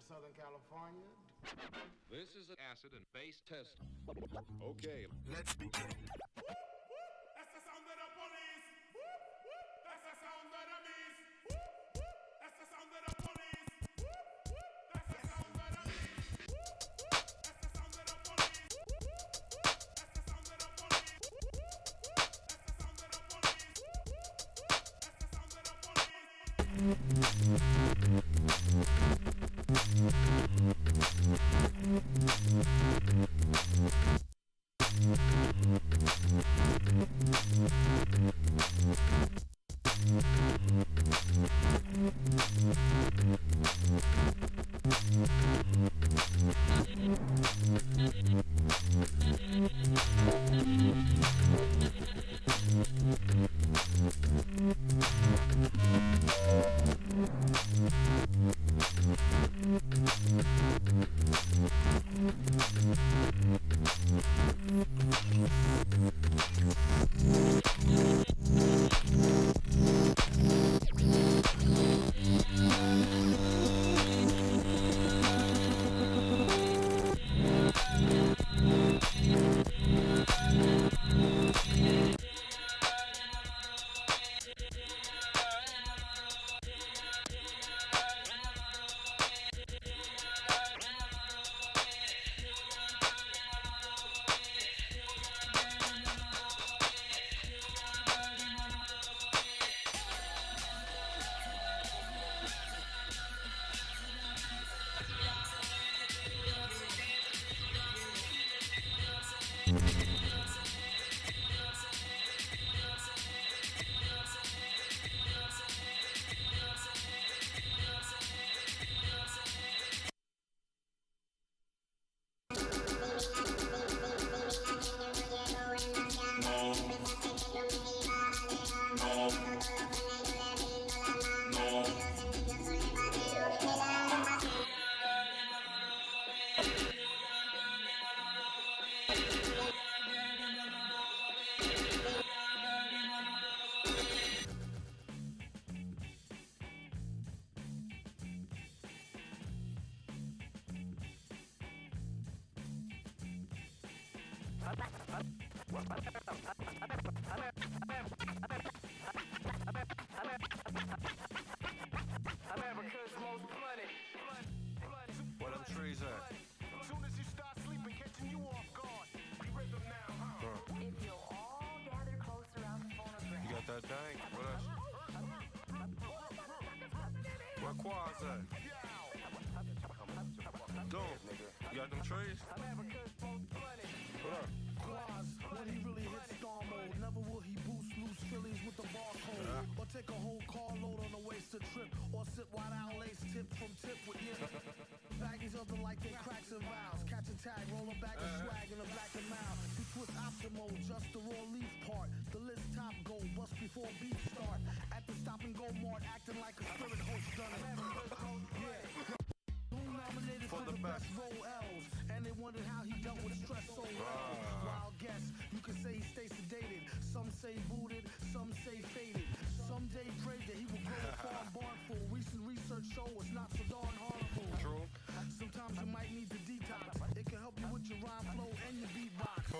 Southern California. This is an acid and base test. Okay, let's begin. That's the sound of the police. That's the sound of the beast. That's the sound of the police. That's the sound of the beast. That's the sound of the police. That's the sound of the police. That's the sound of the police. That's the sound of the police. America's most blooded. Where them trees at? Soon as you start sleeping, catching you off guard. Be rhythm now, huh? If you'll all gather close around the phonograph. You got that thing? What else? Where Quaz at? Doom, you got them trees? What up? Quaz, when he really hits star mode, never will he boost loose Phillies with the barcode. Or take a whole carload on a wasted trip, or sit wide out lace tip from tip with you. Baggies of the like they cracks and vows. Catch a tag, roll a bag of swag in a black and mild. You twist optimal, just the raw leaf part. The list top go, bust before beat start. At the stop and go mart, acting like a spirit host done it. Yeah. Who nominated for the best role L's? And they wondered how he dealt with stress so well. Wild guess, you could say he stays sedated. Some say booted, some say faded. Someday prayed that he would grow a farm barn full. Recent research show it's not so darn harmful. True. Sometimes you might need the detox. It can help you with your rhyme flow and your beatbox.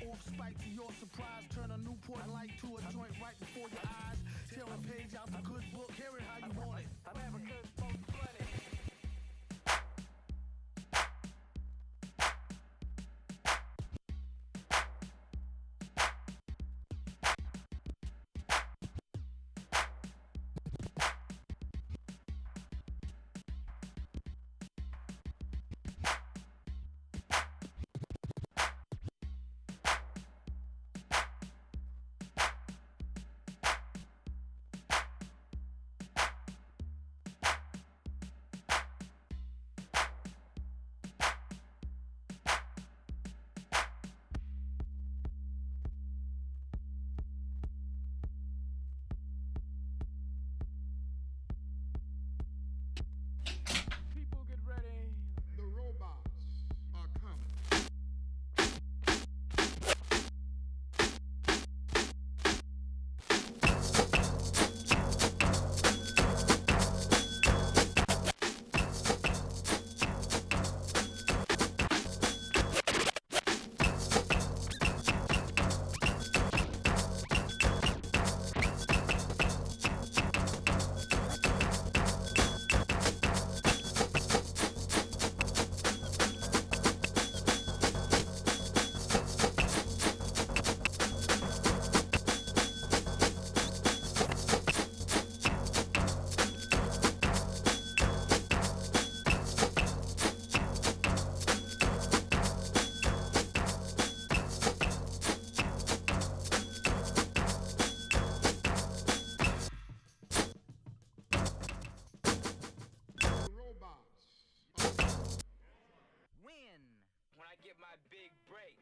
Off spike to your surprise, turn a Newport light to a joint right before your eyes. Tear a page out the good book, hear it how you want it. America's most blooded. People get ready. The robots are coming. The robots are coming. When I get my big break.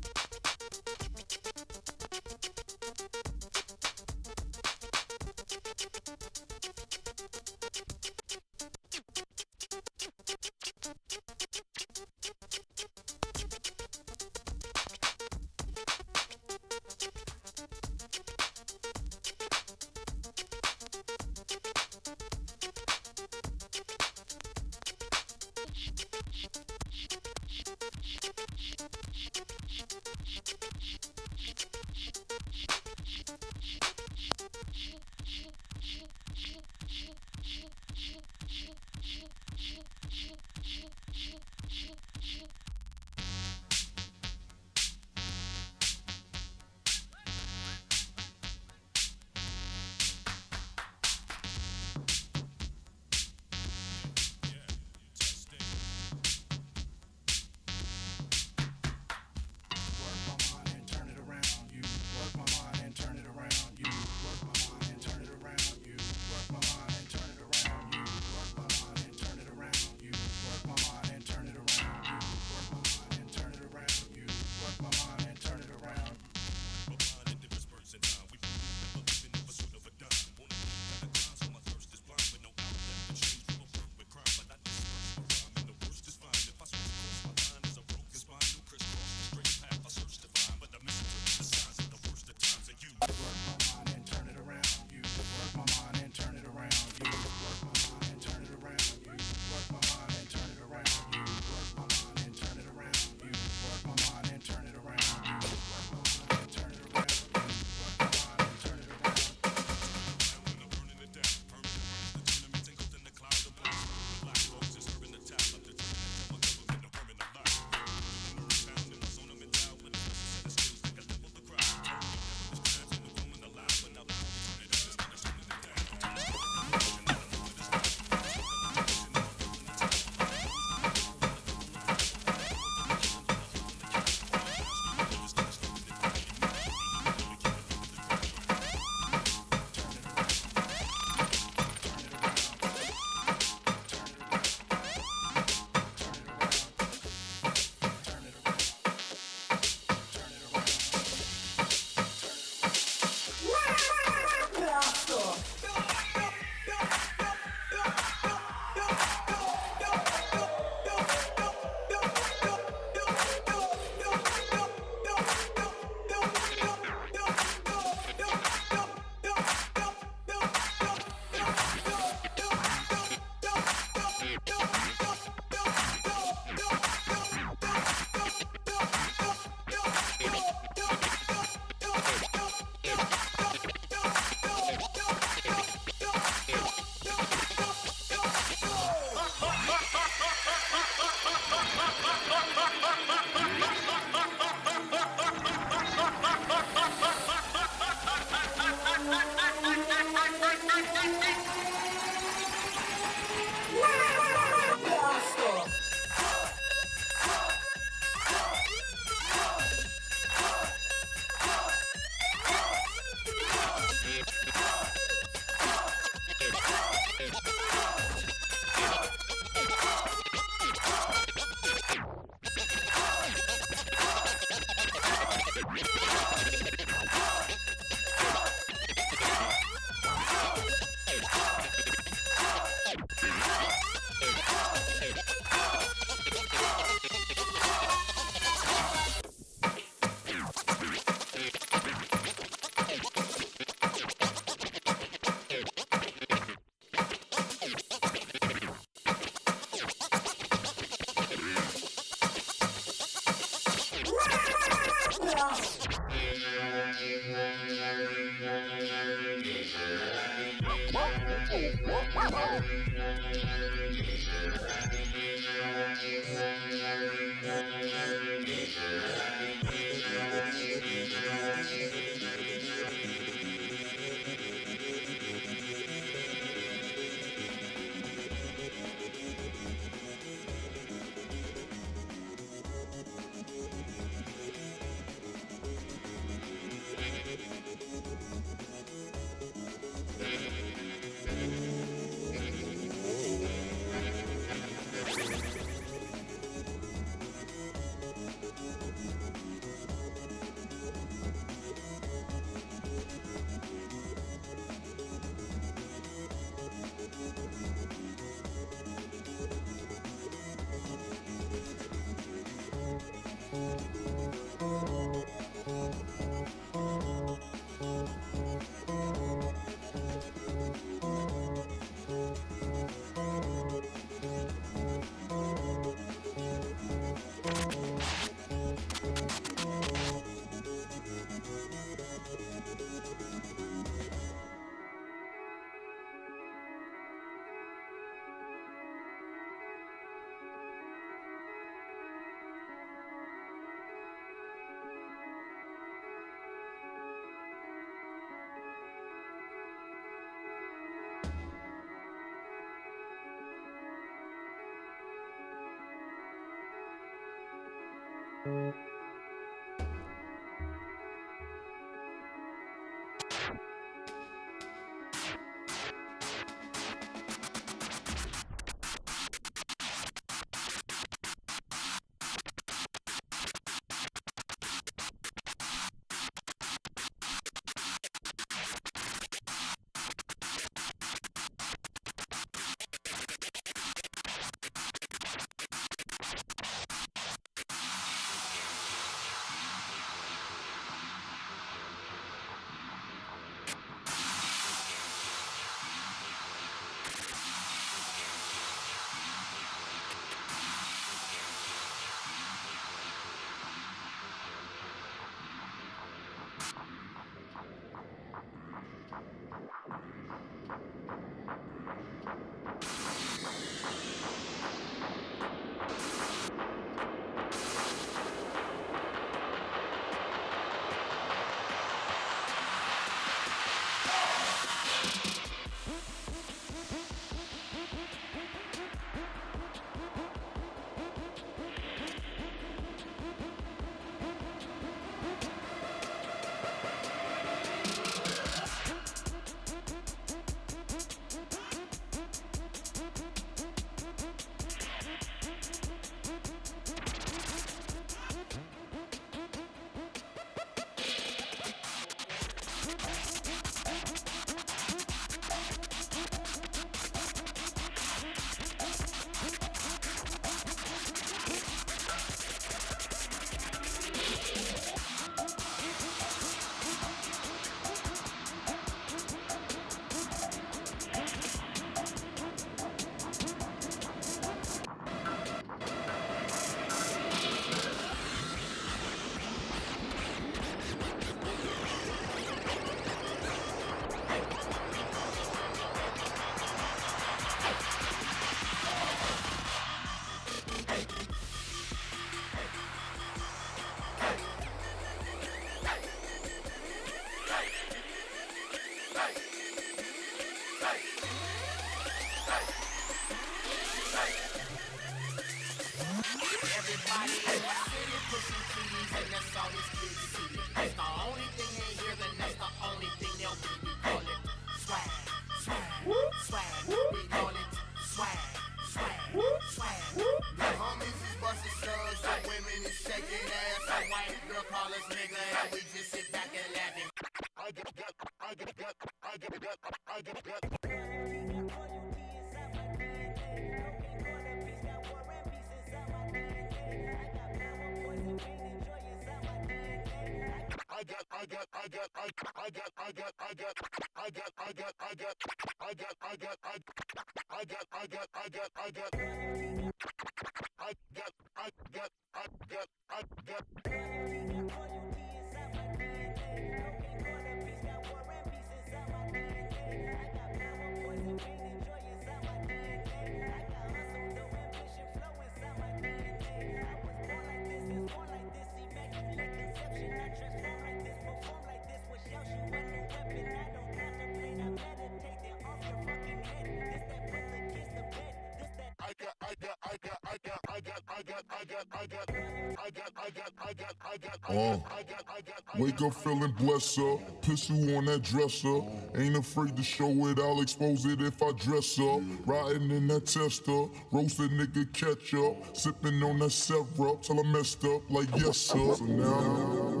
Wake up feeling blessed up, pistol on that dresser. Ain't afraid to show it, I'll expose it if I dress up. Riding in that tester, roasted nigga catch up. Sipping on that syrup till I messed up like yes sir. So now,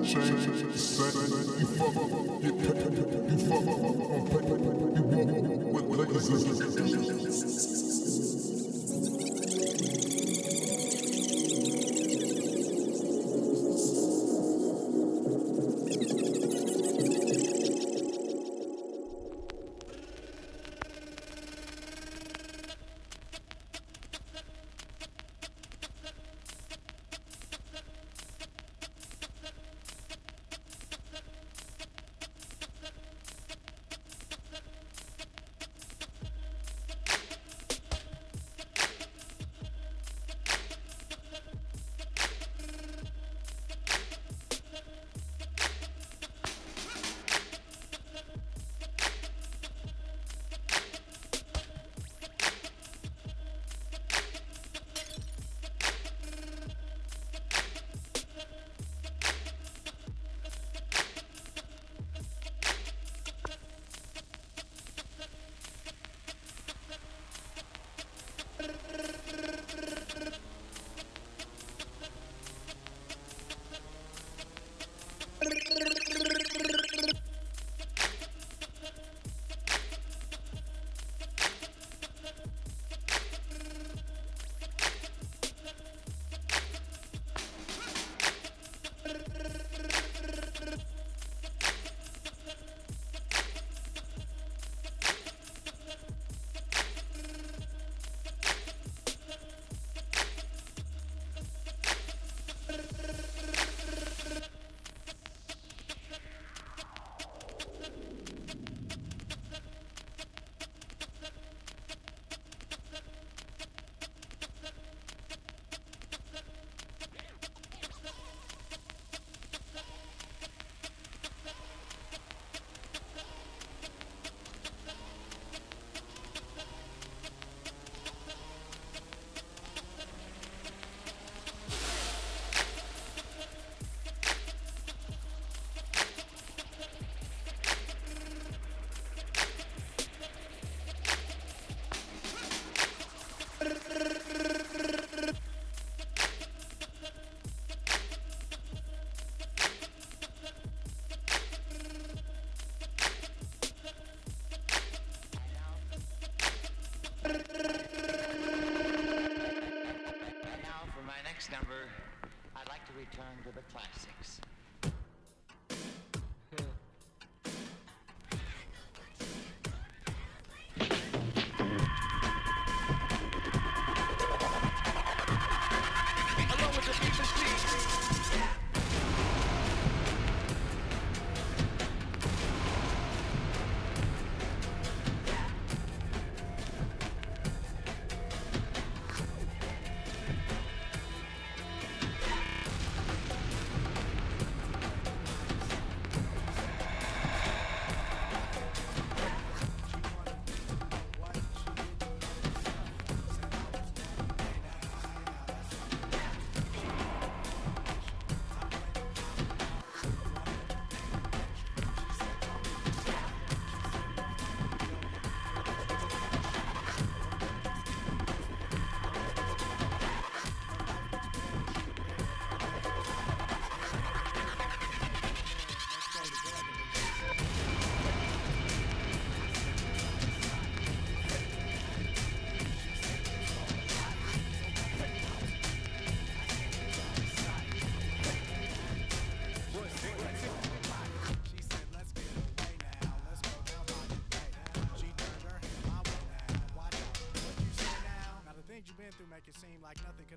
change, you fuck up, get paid, you fuck up, on paper, you walk with lasers. Number, I'd like to return to the classics. Along with the people's peace.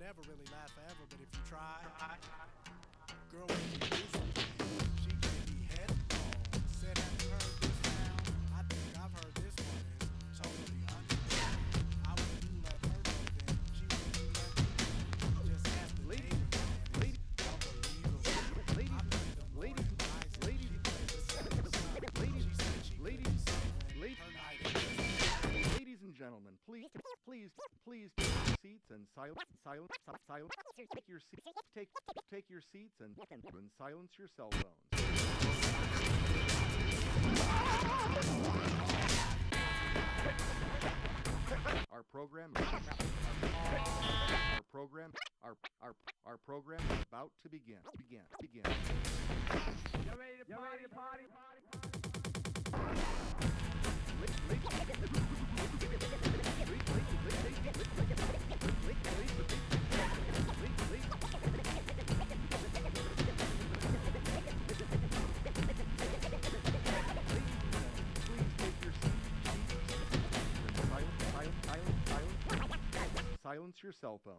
could ever really last forever, but if you try, girl, when you do something, she can be headlong. Said, have you heard this sound? I think I've heard this one. It's totally underground. I wouldn't do let her know then. She wouldn't do let me. Just ask the neighbor. Ladies and gentlemen, please take your seats and take your seats and silence your cell phones. Our program is about to begin. You ready to party? Silence your cell phone.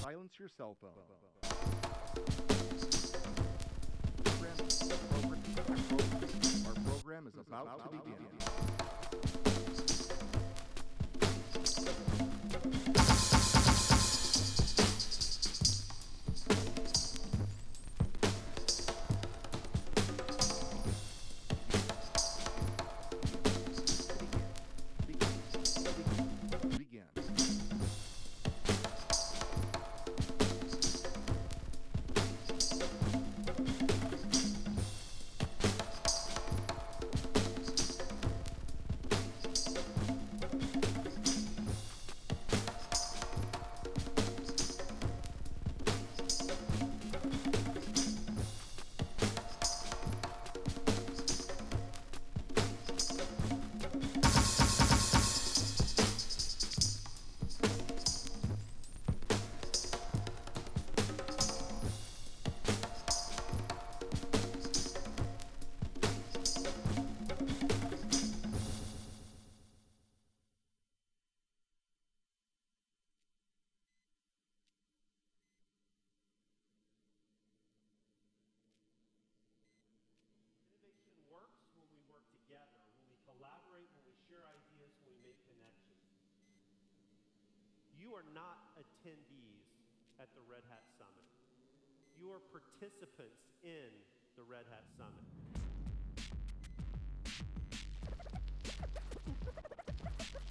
Silence your cell phone. Our program is about to begin. You are not attendees at the Red Hat Summit. You are participants in the Red Hat Summit.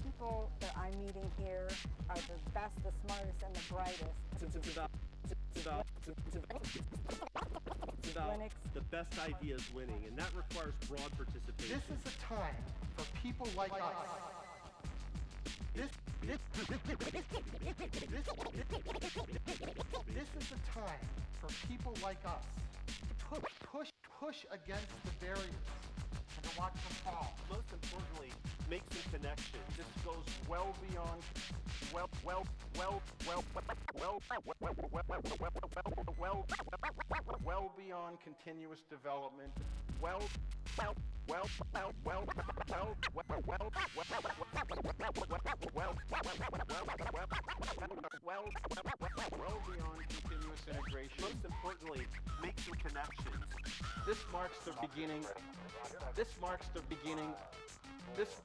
People that I'm meeting here are the best, the smartest, and the brightest. Linux. The best ideas winning, and that requires broad participation. This is a time for people like us. This is a time for people like us to push against the barriers and to watch them fall. Most importantly, make some connections. This goes well beyond well beyond continuous development. Well beyond continuous integration. Most importantly, make some connections. This marks the beginning. This marks the beginning. This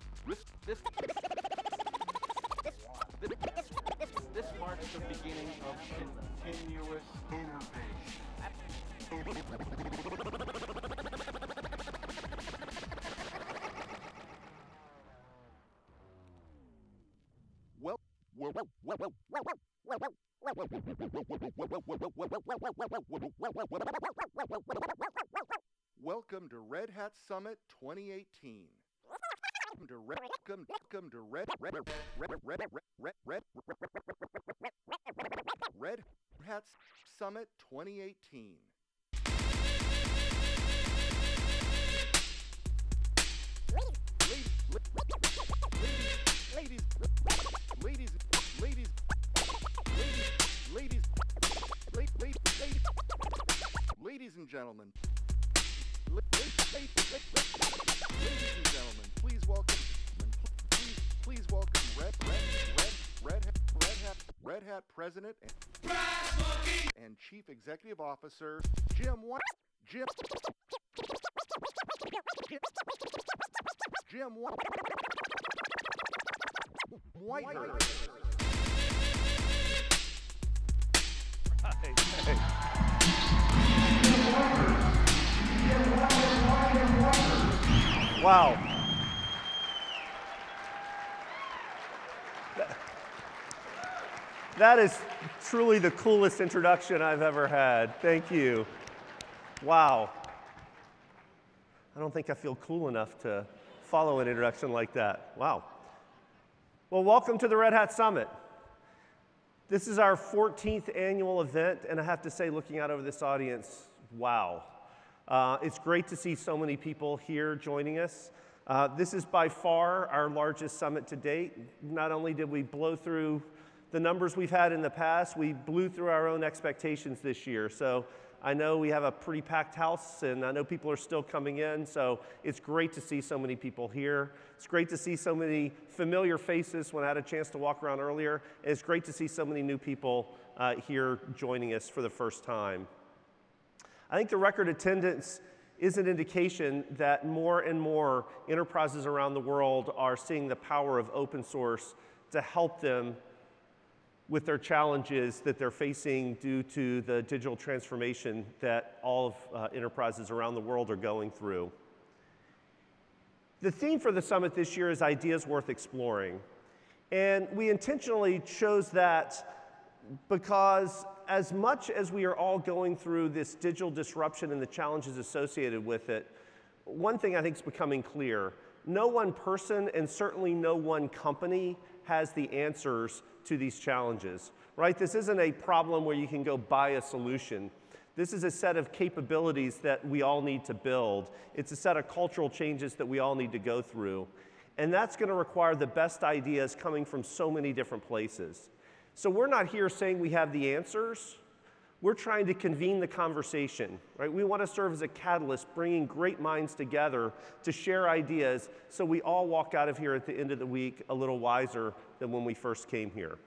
marks the beginning of continuous innovation. Welcome to Red Hat Summit 2018. Welcome to Red Hat Summit 2018. Ladies and gentlemen, please welcome Red Hat President and Chief Executive Officer Jim Whitehurst. Wow. That is truly the coolest introduction I've ever had. Thank you. Wow. I don't think I feel cool enough to follow an introduction like that. Wow. Well, welcome to the Red Hat Summit. This is our 14th annual event, and I have to say, looking out over this audience, wow. It's great to see so many people here joining us. This is by far our largest summit to date. Not only did we blow through the numbers we've had in the past, we blew through our own expectations this year. So I know we have a pretty packed house, and I know people are still coming in, so it's great to see so many people here. It's great to see so many familiar faces when I had a chance to walk around earlier, and it's great to see so many new people here joining us for the first time. I think the record attendance is an indication that more and more enterprises around the world are seeing the power of open source to help them with their challenges that they're facing due to the digital transformation that all of enterprises around the world are going through. The theme for the summit this year is Ideas Worth Exploring. And we intentionally chose that because as much as we are all going through this digital disruption and the challenges associated with it, one thing I think is becoming clear: no one person and certainly no one company has the answers to these challenges, right? This isn't a problem where you can go buy a solution. This is a set of capabilities that we all need to build. It's a set of cultural changes that we all need to go through. And that's going to require the best ideas coming from so many different places. So we're not here saying we have the answers. We're trying to convene the conversation, right? We want to serve as a catalyst, bringing great minds together to share ideas so we all walk out of here at the end of the week a little wiser than when we first came here.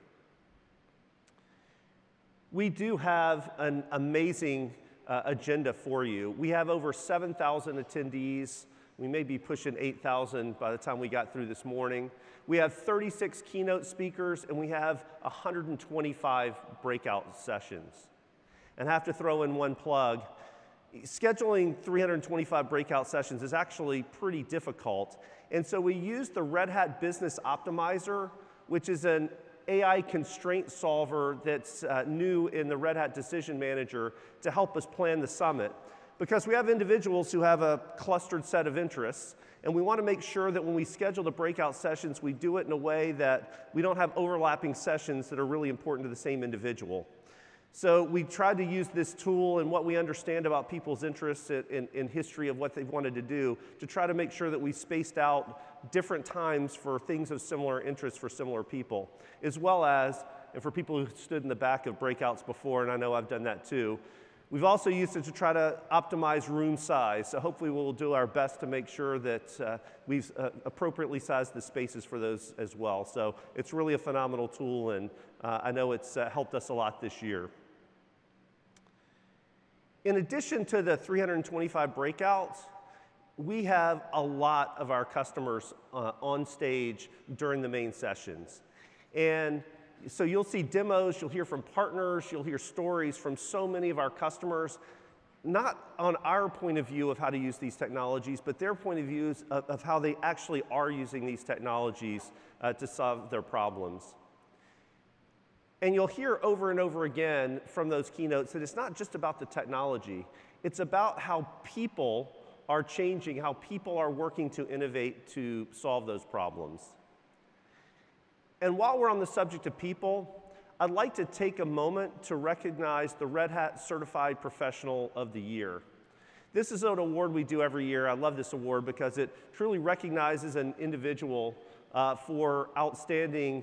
We do have an amazing agenda for you. We have over 7,000 attendees We may be pushing 8,000 by the time we got through this morning. We have 36 keynote speakers, and we have 125 breakout sessions. And I have to throw in one plug. Scheduling 325 breakout sessions is actually pretty difficult. And so we use the Red Hat Business Optimizer, which is an AI constraint solver that's new in the Red Hat Decision Manager to help us plan the summit. Because we have individuals who have a clustered set of interests, and we want to make sure that when we schedule the breakout sessions, we do it in a way that we don't have overlapping sessions that are really important to the same individual. So we tried to use this tool and what we understand about people's interests in history of what they've wanted to do to try to make sure that we spaced out different times for things of similar interest for similar people, as well as, and for people who stood in the back of breakouts before, and I know I've done that too, we've also used it to try to optimize room size. So hopefully we'll do our best to make sure that we've appropriately sized the spaces for those as well. So it's really a phenomenal tool, and I know it's helped us a lot this year. In addition to the 325 breakouts, we have a lot of our customers on stage during the main sessions. And so you'll see demos, you'll hear from partners, you'll hear stories from so many of our customers, not on our point of view of how to use these technologies, but their point of views of how they actually are using these technologies to solve their problems. And you'll hear over and over again from those keynotes that it's not just about the technology. It's about how people are changing, how people are working to innovate to solve those problems. And while we're on the subject of people, I'd like to take a moment to recognize the Red Hat Certified Professional of the Year. This is an award we do every year. I love this award because it truly recognizes an individual for outstanding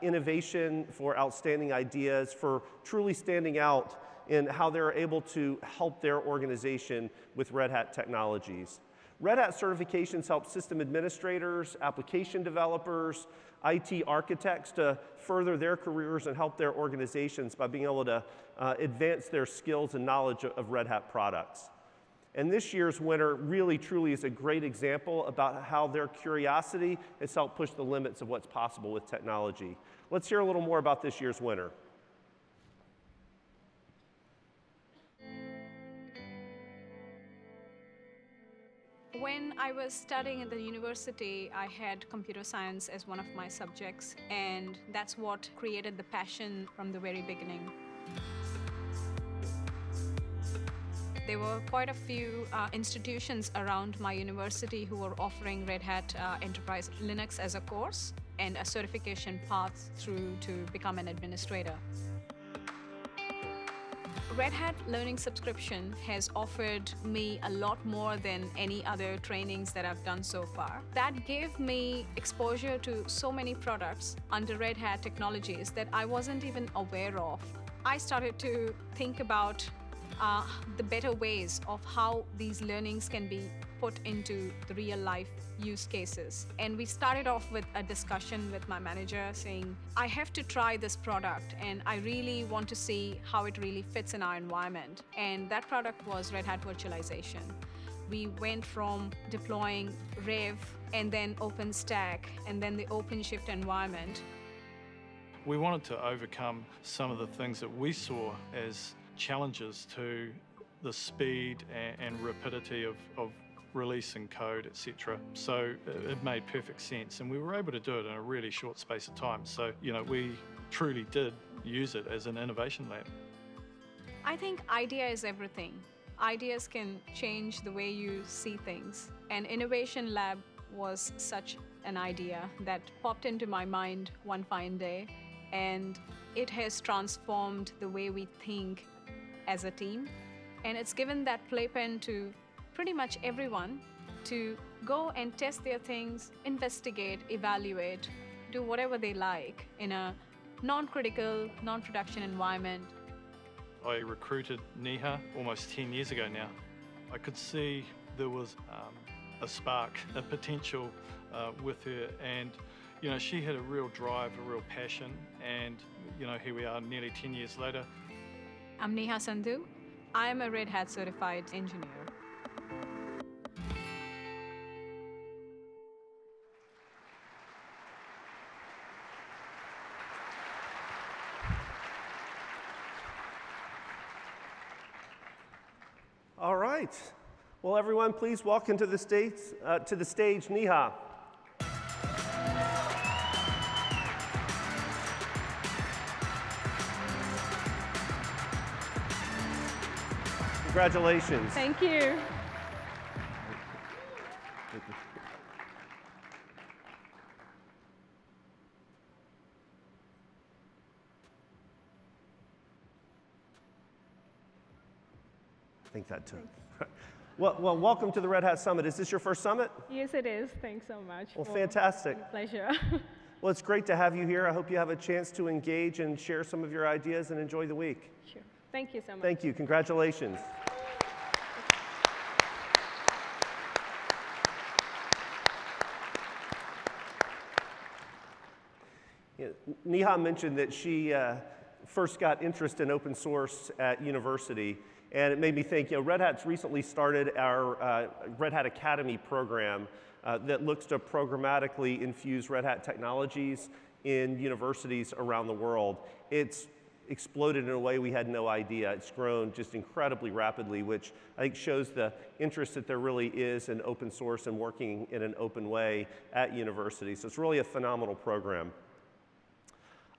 innovation, for outstanding ideas, for truly standing out in how they're able to help their organization with Red Hat technologies. Red Hat certifications help system administrators, application developers, IT architects to further their careers and help their organizations by being able to advance their skills and knowledge of Red Hat products. And this year's winner really, truly is a great example about how their curiosity has helped push the limits of what's possible with technology. Let's hear a little more about this year's winner. When I was studying at the university, I had computer science as one of my subjects, and that's what created the passion from the very beginning. There were quite a few institutions around my university who were offering Red Hat Enterprise Linux as a course and a certification path through to become an administrator. Red Hat Learning Subscription has offered me a lot more than any other trainings that I've done so far. That gave me exposure to so many products under Red Hat technologies that I wasn't even aware of. I started to think about the better ways of how these learnings can be put into the real-life use cases. And we started off with a discussion with my manager saying, I have to try this product and I really want to see how it really fits in our environment. And that product was Red Hat Virtualization. We went from deploying Rev and then OpenStack and then the OpenShift environment. We wanted to overcome some of the things that we saw as challenges to the speed and rapidity of releasing code, etc. So it made perfect sense, and we were able to do it in a really short space of time. So, we truly did use it as an innovation lab. I think idea is everything. Ideas can change the way you see things. And Innovation Lab was such an idea that popped into my mind one fine day, and it has transformed the way we think as a team. And it's given that playpen to pretty much everyone to go and test their things, investigate, evaluate, do whatever they like in a non-critical, non-production environment. I recruited Neha almost 10 years ago now. I could see there was a spark, a potential with her, and she had a real drive, a real passion, and here we are nearly 10 years later. I'm Neha Sandhu. I'm a Red Hat certified engineer. right. Well, everyone, please welcome to the stage, Neha. Congratulations. Thank you. I think that took. Well, welcome to the Red Hat Summit. Is this your first summit? Yes, it is. Thanks so much. Well, fantastic. Pleasure. Well, it's great to have you here. I hope you have a chance to engage and share some of your ideas and enjoy the week. Sure. Thank you so much. Thank you. Congratulations. Neha mentioned that she first got interest in open source at university, and it made me think, Red Hat's recently started our Red Hat Academy program that looks to programmatically infuse Red Hat technologies in universities around the world. It's exploded in a way we had no idea. It's grown just incredibly rapidly, which I think shows the interest that there really is in open source and working in an open way at universities. So it's really a phenomenal program.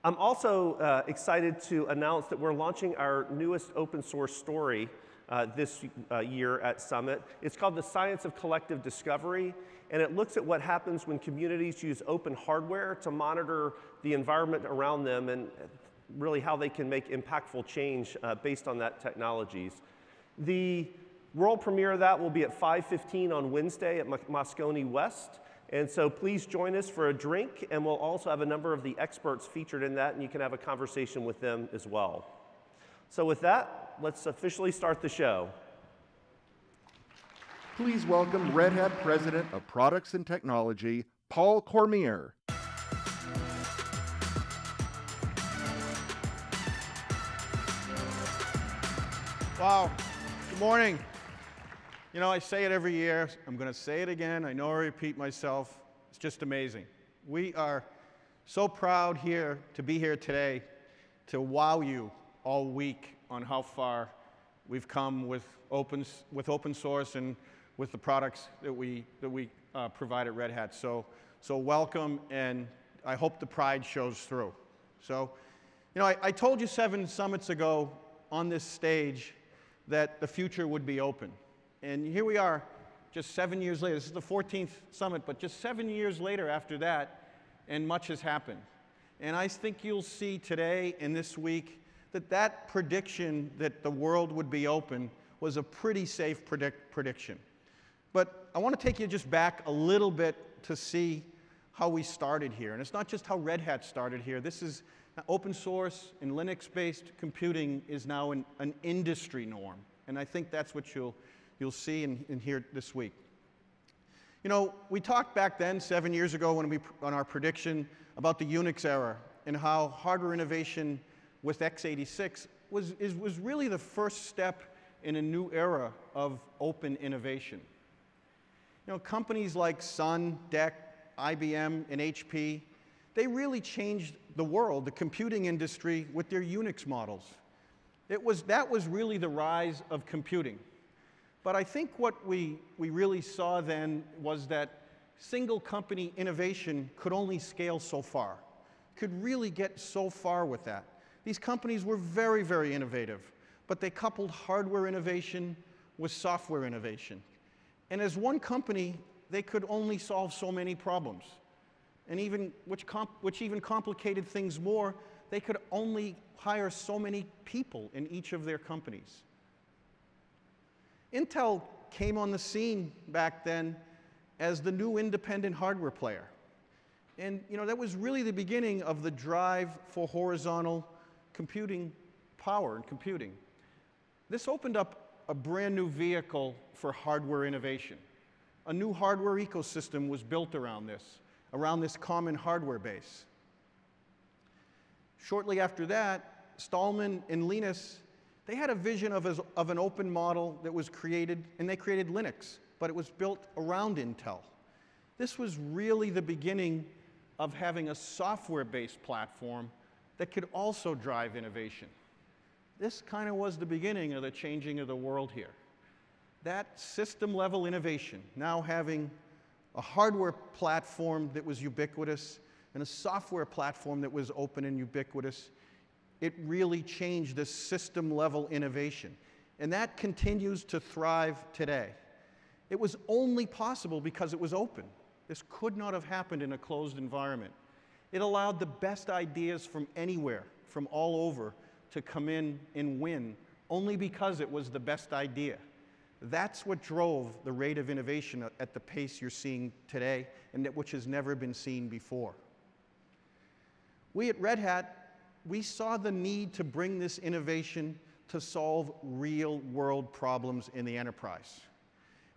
I'm also excited to announce that we're launching our newest open source story this year at Summit. It's called The Science of Collective Discovery, and it looks at what happens when communities use open hardware to monitor the environment around them and really how they can make impactful change based on that technologies. The world premiere of that will be at 5:15 on Wednesday at Moscone West. And so please join us for a drink, and we'll also have a number of the experts featured in that, and you can have a conversation with them as well. So with that, let's officially start the show. Please welcome Red Hat President of Products and Technology, Paul Cormier. Wow, good morning. You know, I say it every year. I'm going to say it again. I know I repeat myself. It's just amazing. We are so proud here to be here today to wow you all week on how far we've come with open source and with the products that we provide at Red Hat. So welcome, and I hope the pride shows through. So, you know, I told you 7 summits ago on this stage that the future would be open. And here we are, just 7 years later. This is the 14th summit, but just 7 years later after that, and much has happened. And I think you'll see today and this week that that prediction that the world would be open was a pretty safe prediction. But I want to take you just back a little bit to see how we started here. And it's not just how Red Hat started here. This is open source and Linux-based computing is now an industry norm. And I think that's what you'll see and hear this week. You know, we talked back then, 7 years ago, on our prediction about the Unix era and how hardware innovation with x86 was really the first step in a new era of open innovation. You know, companies like Sun, DEC, IBM, and HP, they really changed the world, the computing industry, with their Unix models. That was really the rise of computing. But I think what we really saw then was that single company innovation could only scale so far, could really get so far with that. These companies were very, very innovative, but they coupled hardware innovation with software innovation. And as one company, they could only solve so many problems. And which even complicated things more, they could only hire so many people in each of their companies. Intel came on the scene back then as the new independent hardware player. And you know, that was really the beginning of the drive for horizontal computing power and computing. This opened up a brand new vehicle for hardware innovation. A new hardware ecosystem was built around this common hardware base. Shortly after that, Stallman and Linus, they had a vision of an open model that was created, and they created Linux, but it was built around Intel. This was really the beginning of having a software-based platform that could also drive innovation. This kind of was the beginning of the changing of the world here. That system-level innovation, now having a hardware platform that was ubiquitous and a software platform that was open and ubiquitous, it really changed this system-level innovation. And that continues to thrive today. It was only possible because it was open. This could not have happened in a closed environment. It allowed the best ideas from anywhere, from all over, to come in and win, only because it was the best idea. That's what drove the rate of innovation at the pace you're seeing today, and which has never been seen before. We at Red Hat, we saw the need to bring this innovation to solve real-world problems in the enterprise.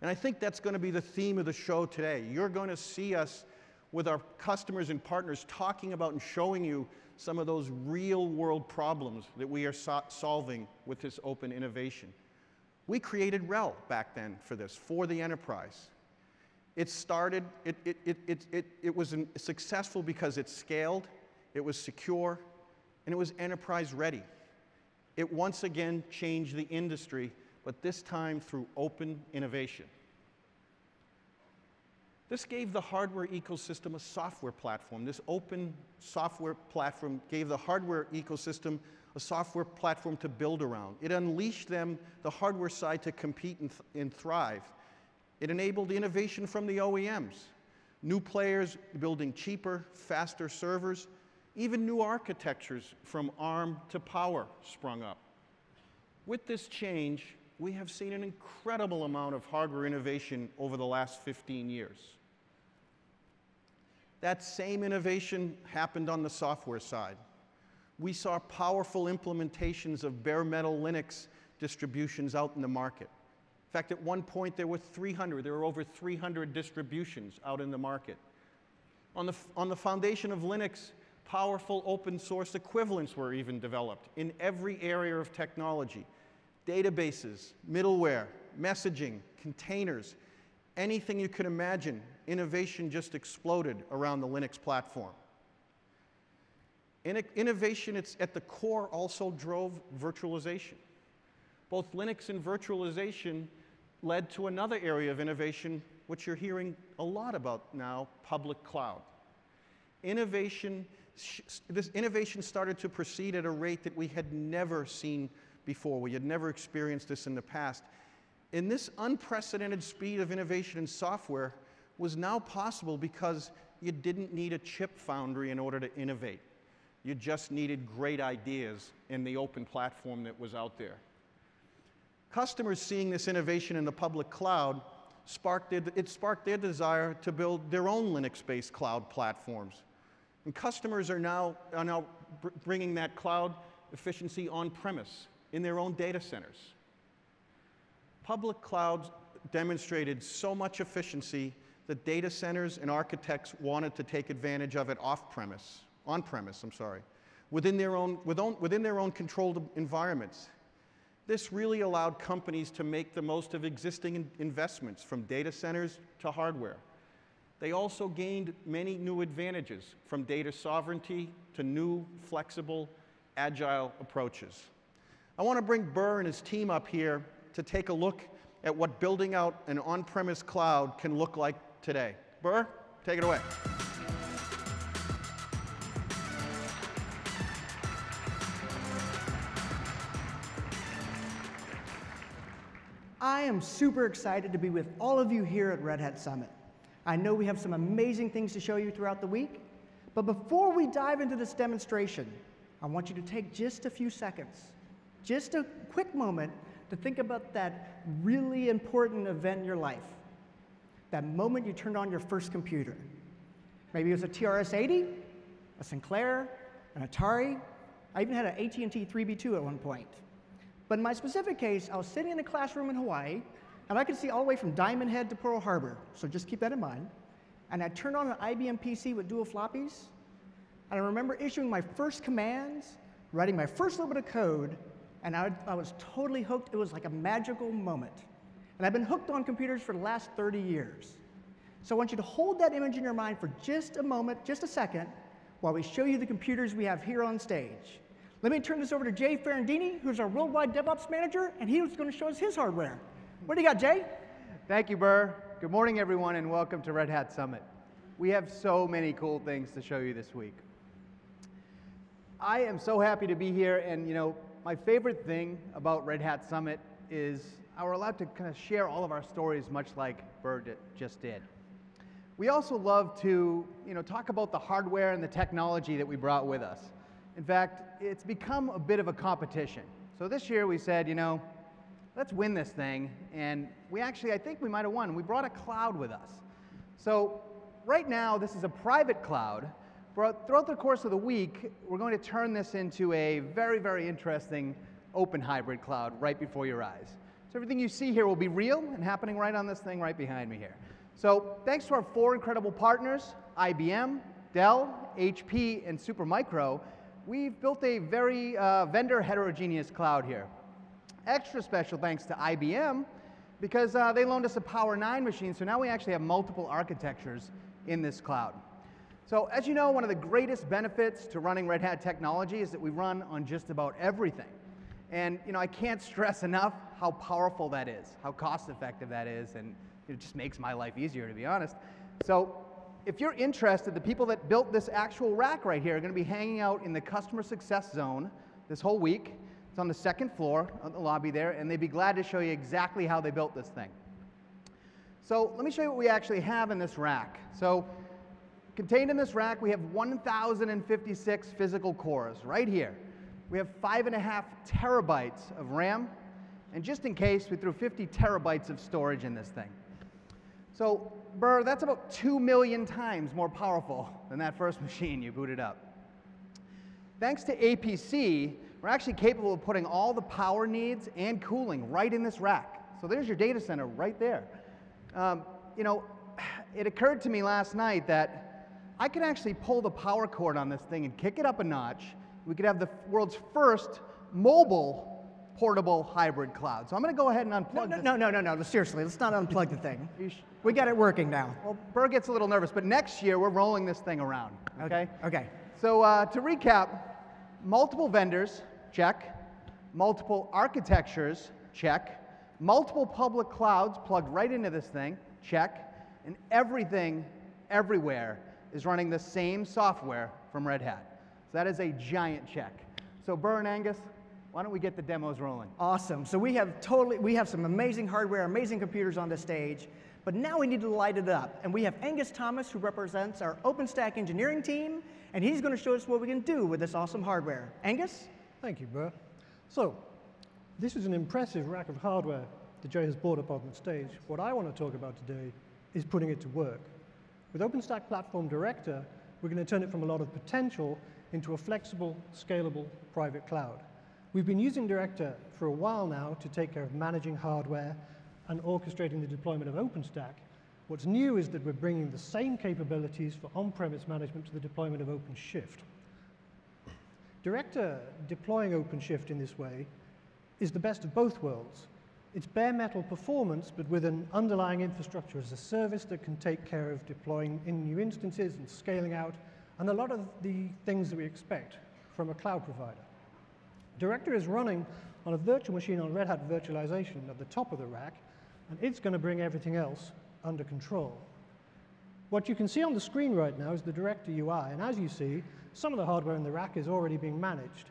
And I think that's going to be the theme of the show today. You're going to see us with our customers and partners talking about and showing you some of those real-world problems that we are solving with this open innovation. We created RHEL back then for this, for the enterprise. It started, it was successful because it scaled, it was secure, and it was enterprise ready. It once again changed the industry, but this time through open innovation. This gave the hardware ecosystem a software platform. This open software platform gave the hardware ecosystem a software platform to build around. It unleashed them, the hardware side, to compete and thrive. It enabled innovation from the OEMs. New players building cheaper, faster servers. Even new architectures from ARM to Power sprung up. With this change, we have seen an incredible amount of hardware innovation over the last 15 years. That same innovation happened on the software side. We saw powerful implementations of bare metal Linux distributions out in the market. In fact, at one point there were over 300 distributions out in the market. On the foundation of Linux, powerful open source equivalents were even developed in every area of technology. Databases, middleware, messaging, containers, anything you could imagine, innovation just exploded around the Linux platform. Innovation, it's at the core, also drove virtualization. Both Linux and virtualization led to another area of innovation, which you're hearing a lot about now, public cloud. This innovation started to proceed at a rate that we had never seen before. We had never experienced this in the past. And this unprecedented speed of innovation in software was now possible because you didn't need a chip foundry in order to innovate. You just needed great ideas in the open platform that was out there. Customers seeing this innovation in the public cloud sparked their desire to build their own Linux-based cloud platforms. And customers are now bringing that cloud efficiency on-premise in their own data centers. Public clouds demonstrated so much efficiency that data centers and architects wanted to take advantage of it on-premise, within their own controlled environments. This really allowed companies to make the most of existing investments, from data centers to hardware. They also gained many new advantages, from data sovereignty to new, flexible, agile approaches. I want to bring Burr and his team up here to take a look at what building out an on-premise cloud can look like today. Burr, take it away. I am super excited to be with all of you here at Red Hat Summit. I know we have some amazing things to show you throughout the week, but before we dive into this demonstration, I want you to take just a few seconds, just a quick moment, to think about that really important event in your life, that moment you turned on your first computer. Maybe it was a TRS-80, a Sinclair, an Atari. I even had an AT&T 3B2 at one point. But in my specific case, I was sitting in a classroom in Hawaii, and I could see all the way from Diamond Head to Pearl Harbor, so just keep that in mind. And I turned on an IBM PC with dual floppies, and I remember issuing my first commands, writing my first little bit of code, and I was totally hooked. It was like a magical moment. And I've been hooked on computers for the last 30 years. So I want you to hold that image in your mind for just a moment, just a second, while we show you the computers we have here on stage. Let me turn this over to Jay Ferrandini, who's our Worldwide DevOps Manager, and he's going to show us his hardware. What do you got, Jay? Thank you, Burr. Good morning, everyone, and welcome to Red Hat Summit. We have so many cool things to show you this week. I am so happy to be here, and you know, my favorite thing about Red Hat Summit is we're allowed to kind of share all of our stories, much like Burr just did. We also love to, talk about the hardware and the technology that we brought with us. In fact, it's become a bit of a competition. So this year we said, let's win this thing, and I think we might have won. We brought a cloud with us. So right now, this is a private cloud. Throughout the course of the week, we're going to turn this into a very, very interesting open hybrid cloud right before your eyes. So everything you see here will be real and happening right on this thing right behind me here. So thanks to our 4 incredible partners, IBM, Dell, HP, and Supermicro, we've built a very vendor heterogeneous cloud here. Extra special thanks to IBM because they loaned us a Power 9 machine, so now we actually have multiple architectures in this cloud. So as you know, one of the greatest benefits to running Red Hat technology is that we run on just about everything. And I can't stress enough how powerful that is, how cost effective that is, and it just makes my life easier, to be honest. So if you're interested, the people that built this actual rack right here are going to be hanging out in the customer success zone this whole week. It's on the 2nd floor of the lobby there, and they'd be glad to show you exactly how they built this thing. So let me show you what we actually have in this rack. So contained in this rack, we have 1,056 physical cores right here. We have 5.5 terabytes of RAM, and just in case, we threw 50 terabytes of storage in this thing. So, Burr, that's about 2 million times more powerful than that first machine you booted up. Thanks to APC, we're actually capable of putting all the power needs and cooling right in this rack. So there's your data center right there. It occurred to me last night that I could actually pull the power cord on this thing and kick it up a notch. We could have the world's first mobile portable hybrid cloud. So I'm going to go ahead and unplug this. No, seriously, let's not unplug the thing. We got it working now. Well, Burr gets a little nervous, but next year we're rolling this thing around, okay? Okay. So to recap, multiple vendors, check. Multiple architectures, check. Multiple public clouds plugged right into this thing, check. And everything, everywhere, is running the same software from Red Hat. So that is a giant check. So Burr and Angus, why don't we get the demos rolling? Awesome. So we have some amazing hardware, amazing computers on the stage, but now we need to light it up. And we have Angus Thomas, who represents our OpenStack engineering team, and he's going to show us what we can do with this awesome hardware. Angus? Thank you, Burr. So this is an impressive rack of hardware that Jay has brought up on the stage. What I want to talk about today is putting it to work. With OpenStack Platform Director, we're going to turn it from a lot of potential into a flexible, scalable private cloud. We've been using Director for a while now to take care of managing hardware and orchestrating the deployment of OpenStack. What's new is that we're bringing the same capabilities for on-premise management to the deployment of OpenShift. Director deploying OpenShift in this way is the best of both worlds. It's bare metal performance, but with an underlying infrastructure as a service that can take care of deploying in new instances and scaling out, and a lot of the things that we expect from a cloud provider. Director is running on a virtual machine on Red Hat virtualization at the top of the rack, and it's going to bring everything else under control. What you can see on the screen right now is the Director UI, and as you see, some of the hardware in the rack is already being managed.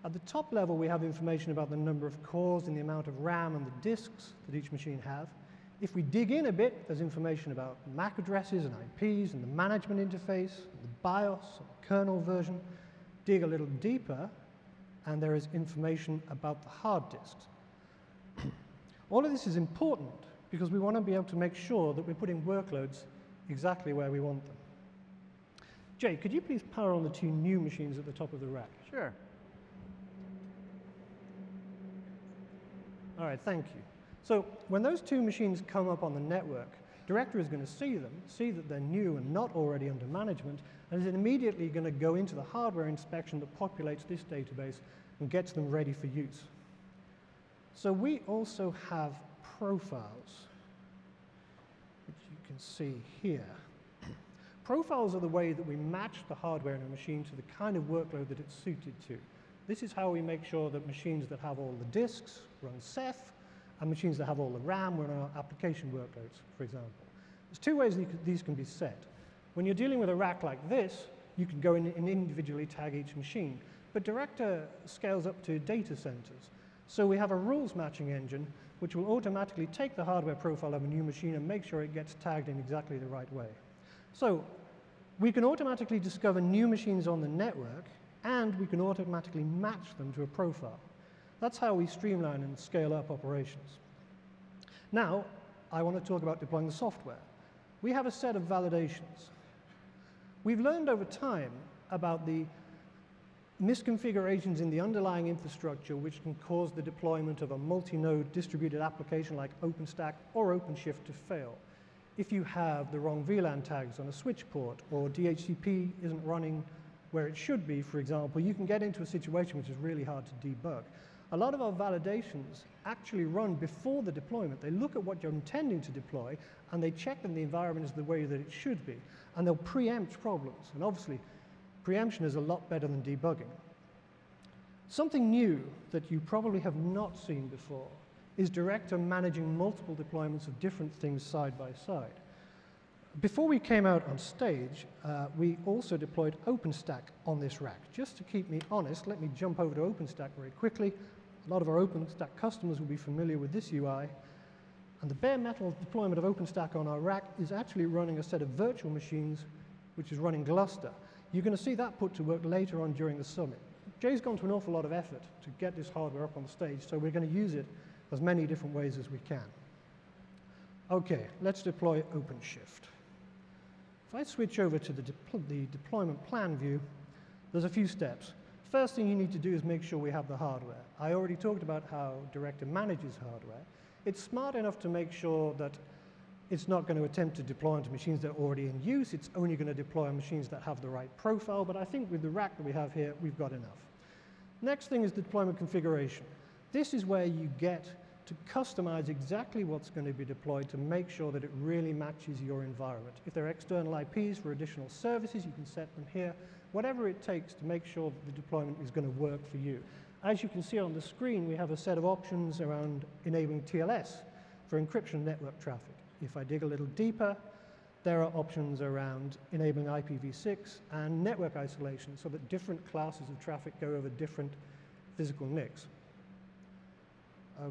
At the top level, we have information about the number of cores and the amount of RAM and the disks that each machine have. If we dig in a bit, there's information about MAC addresses and IPs and the management interface, the BIOS, and the kernel version. Dig a little deeper, and there is information about the hard disks. All of this is important because we want to be able to make sure that we're putting workloads exactly where we want them. Jay, could you please power on the 2 new machines at the top of the rack? Sure. All right, thank you. So when those 2 machines come up on the network, Director is going to see them, see that they're new and not already under management, and is immediately going to go into the hardware inspection that populates this database and gets them ready for use. So we also have profiles, which you can see here. Profiles are the way that we match the hardware in a machine to the kind of workload that it's suited to. This is how we make sure that machines that have all the disks run Ceph, and machines that have all the RAM run our application workloads, for example. There's two ways these can be set. When you're dealing with a rack like this, you can go in and individually tag each machine. But Director scales up to data centers. So we have a rules matching engine which will automatically take the hardware profile of a new machine and make sure it gets tagged in exactly the right way. So we can automatically discover new machines on the network, and we can automatically match them to a profile. That's how we streamline and scale up operations. Now, I want to talk about deploying the software. We have a set of validations. We've learned over time about the misconfigurations in the underlying infrastructure which can cause the deployment of a multi-node distributed application like OpenStack or OpenShift to fail. If you have the wrong VLAN tags on a switch port, or DHCP isn't running where it should be, for example, you can get into a situation which is really hard to debug. A lot of our validations actually run before the deployment. They look at what you're intending to deploy, and they check that the environment is the way that it should be, and they'll preempt problems. And obviously, preemption is a lot better than debugging. Something new that you probably have not seen before is Director managing multiple deployments of different things side by side. Before we came out on stage, we also deployed OpenStack on this rack. Just to keep me honest, let me jump over to OpenStack very quickly. A lot of our OpenStack customers will be familiar with this UI. And the bare metal deployment of OpenStack on our rack is actually running a set of virtual machines which is running Gluster. You're going to see that put to work later on during the summit. Jay's gone to an awful lot of effort to get this hardware up on the stage, so we're going to use it as many different ways as we can. Okay, let's deploy OpenShift. If I switch over to the deployment plan view, there's a few steps. First thing you need to do is make sure we have the hardware. I already talked about how Director manages hardware. It's smart enough to make sure that it's not going to attempt to deploy onto machines that are already in use. It's only going to deploy on machines that have the right profile, but I think with the rack that we have here, we've got enough. Next thing is the deployment configuration. This is where you get to customize exactly what's going to be deployed to make sure that it really matches your environment. If there are external IPs for additional services, you can set them here. Whatever it takes to make sure that the deployment is going to work for you. As you can see on the screen, we have a set of options around enabling TLS for encryption network traffic. If I dig a little deeper, there are options around enabling IPv6 and network isolation so that different classes of traffic go over different physical NICs.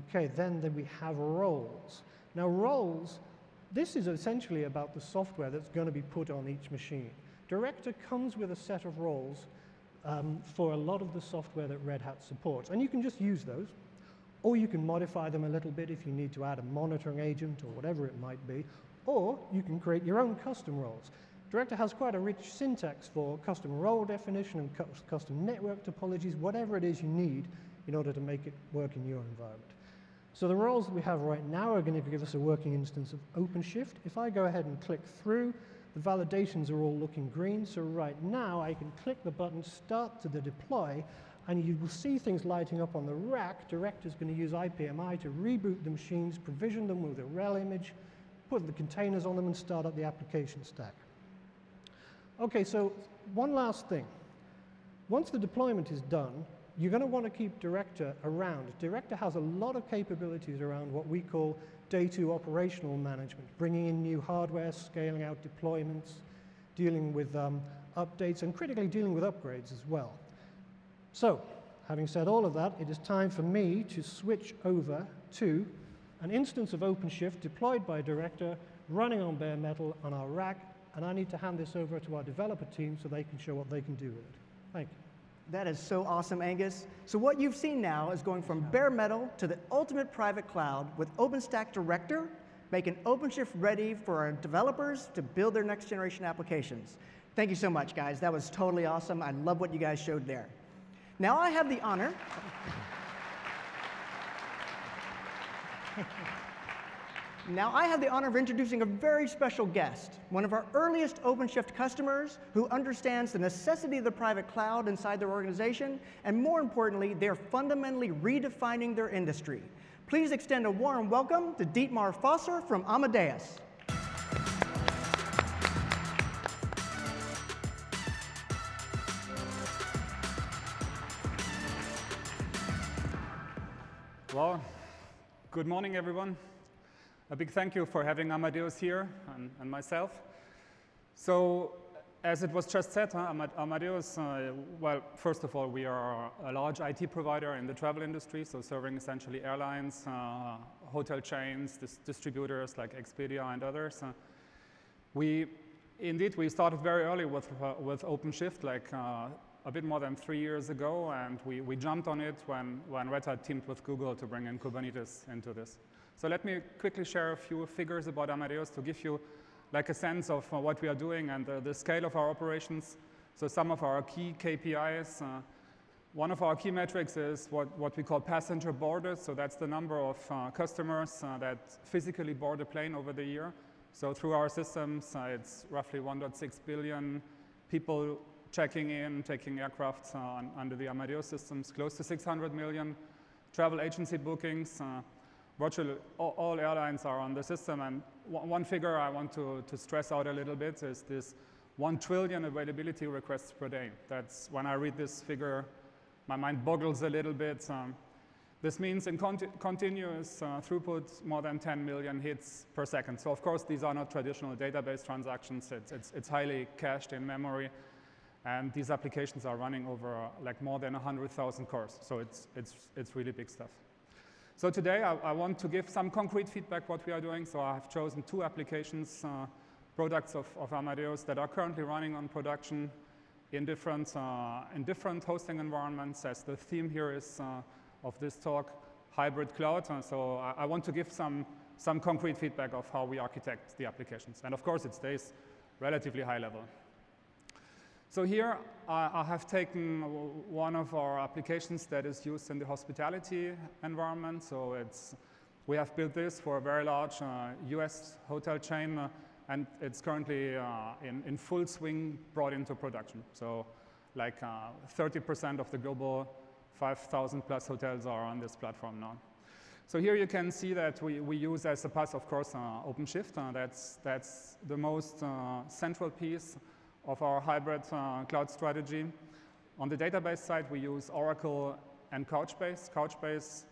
Okay, then we have roles. Now roles, this is essentially about the software that's going to be put on each machine. Director comes with a set of roles for a lot of the software that Red Hat supports, and you can just use those, or you can modify them a little bit if you need to add a monitoring agent or whatever it might be, or you can create your own custom roles. Director has quite a rich syntax for custom role definition and custom network topologies, whatever it is you need in order to make it work in your environment. So the roles that we have right now are going to give us a working instance of OpenShift. If I go ahead and click through, the validations are all looking green. So right now, I can click the button, start to the deploy, and you will see things lighting up on the rack. Director's going to use IPMI to reboot the machines, provision them with a rel image, put the containers on them, and start up the application stack. Okay, so one last thing. Once the deployment is done, you're going to want to keep Director around. Director has a lot of capabilities around what we call day two operational management, bringing in new hardware, scaling out deployments, dealing with updates, and critically dealing with upgrades as well. So, having said all of that, it is time for me to switch over to an instance of OpenShift deployed by Director, running on bare metal on our rack, and I need to hand this over to our developer team so they can show what they can do with it. Thank you. That is so awesome, Angus. So what you've seen now is going from bare metal to the ultimate private cloud with OpenStack Director, making OpenShift ready for our developers to build their next generation applications. Thank you so much, guys. That was totally awesome. I love what you guys showed there. Now I have the honor of introducing a very special guest, one of our earliest OpenShift customers who understands the necessity of the private cloud inside their organization, and more importantly, they're fundamentally redefining their industry. Please extend a warm welcome to Dietmar Fosser from Amadeus. Well, Good morning, everyone. A big thank you for having Amadeus here and myself. So, as it was just said, Amadeus, well, first of all, we are a large IT provider in the travel industry, so serving essentially airlines, hotel chains, distributors like Expedia and others. Indeed, we started very early with OpenShift, like a bit more than 3 years ago, and we jumped on it when Red Hat teamed with Google to bring in Kubernetes into this. So let me quickly share a few figures about Amadeus to give you like a sense of what we are doing and the scale of our operations. So some of our key KPIs. One of our key metrics is what we call passenger boarded. So that's the number of customers that physically board a plane over the year. So through our systems, it's roughly 1.6 billion people checking in, taking aircraft under the Amadeus systems, close to 600 million travel agency bookings. Virtually all airlines are on the system, and one figure I want to stress out a little bit is this 1 trillion availability requests per day. That's when I read this figure, my mind boggles a little bit. This means in continuous throughput, more than 10 million hits per second. So of course, these are not traditional database transactions. It's highly cached in memory, and these applications are running over like more than 100,000 cores. So it's really big stuff. So today, I want to give some concrete feedback what we are doing. So I have chosen 2 applications, products of Amadeus that are currently running on production in different hosting environments, as the theme here is of this talk, hybrid cloud. So I want to give some concrete feedback of how we architect the applications. And of course, it stays relatively high level. So here I have taken one of our applications that is used in the hospitality environment. So we have built this for a very large US hotel chain, and it's currently in full swing brought into production. So like 30% of the global 5,000 plus hotels are on this platform now. So here you can see that we use as a pass, of course, OpenShift. That's the most central piece of our hybrid cloud strategy. On the database side, we use Oracle and Couchbase. Couchbase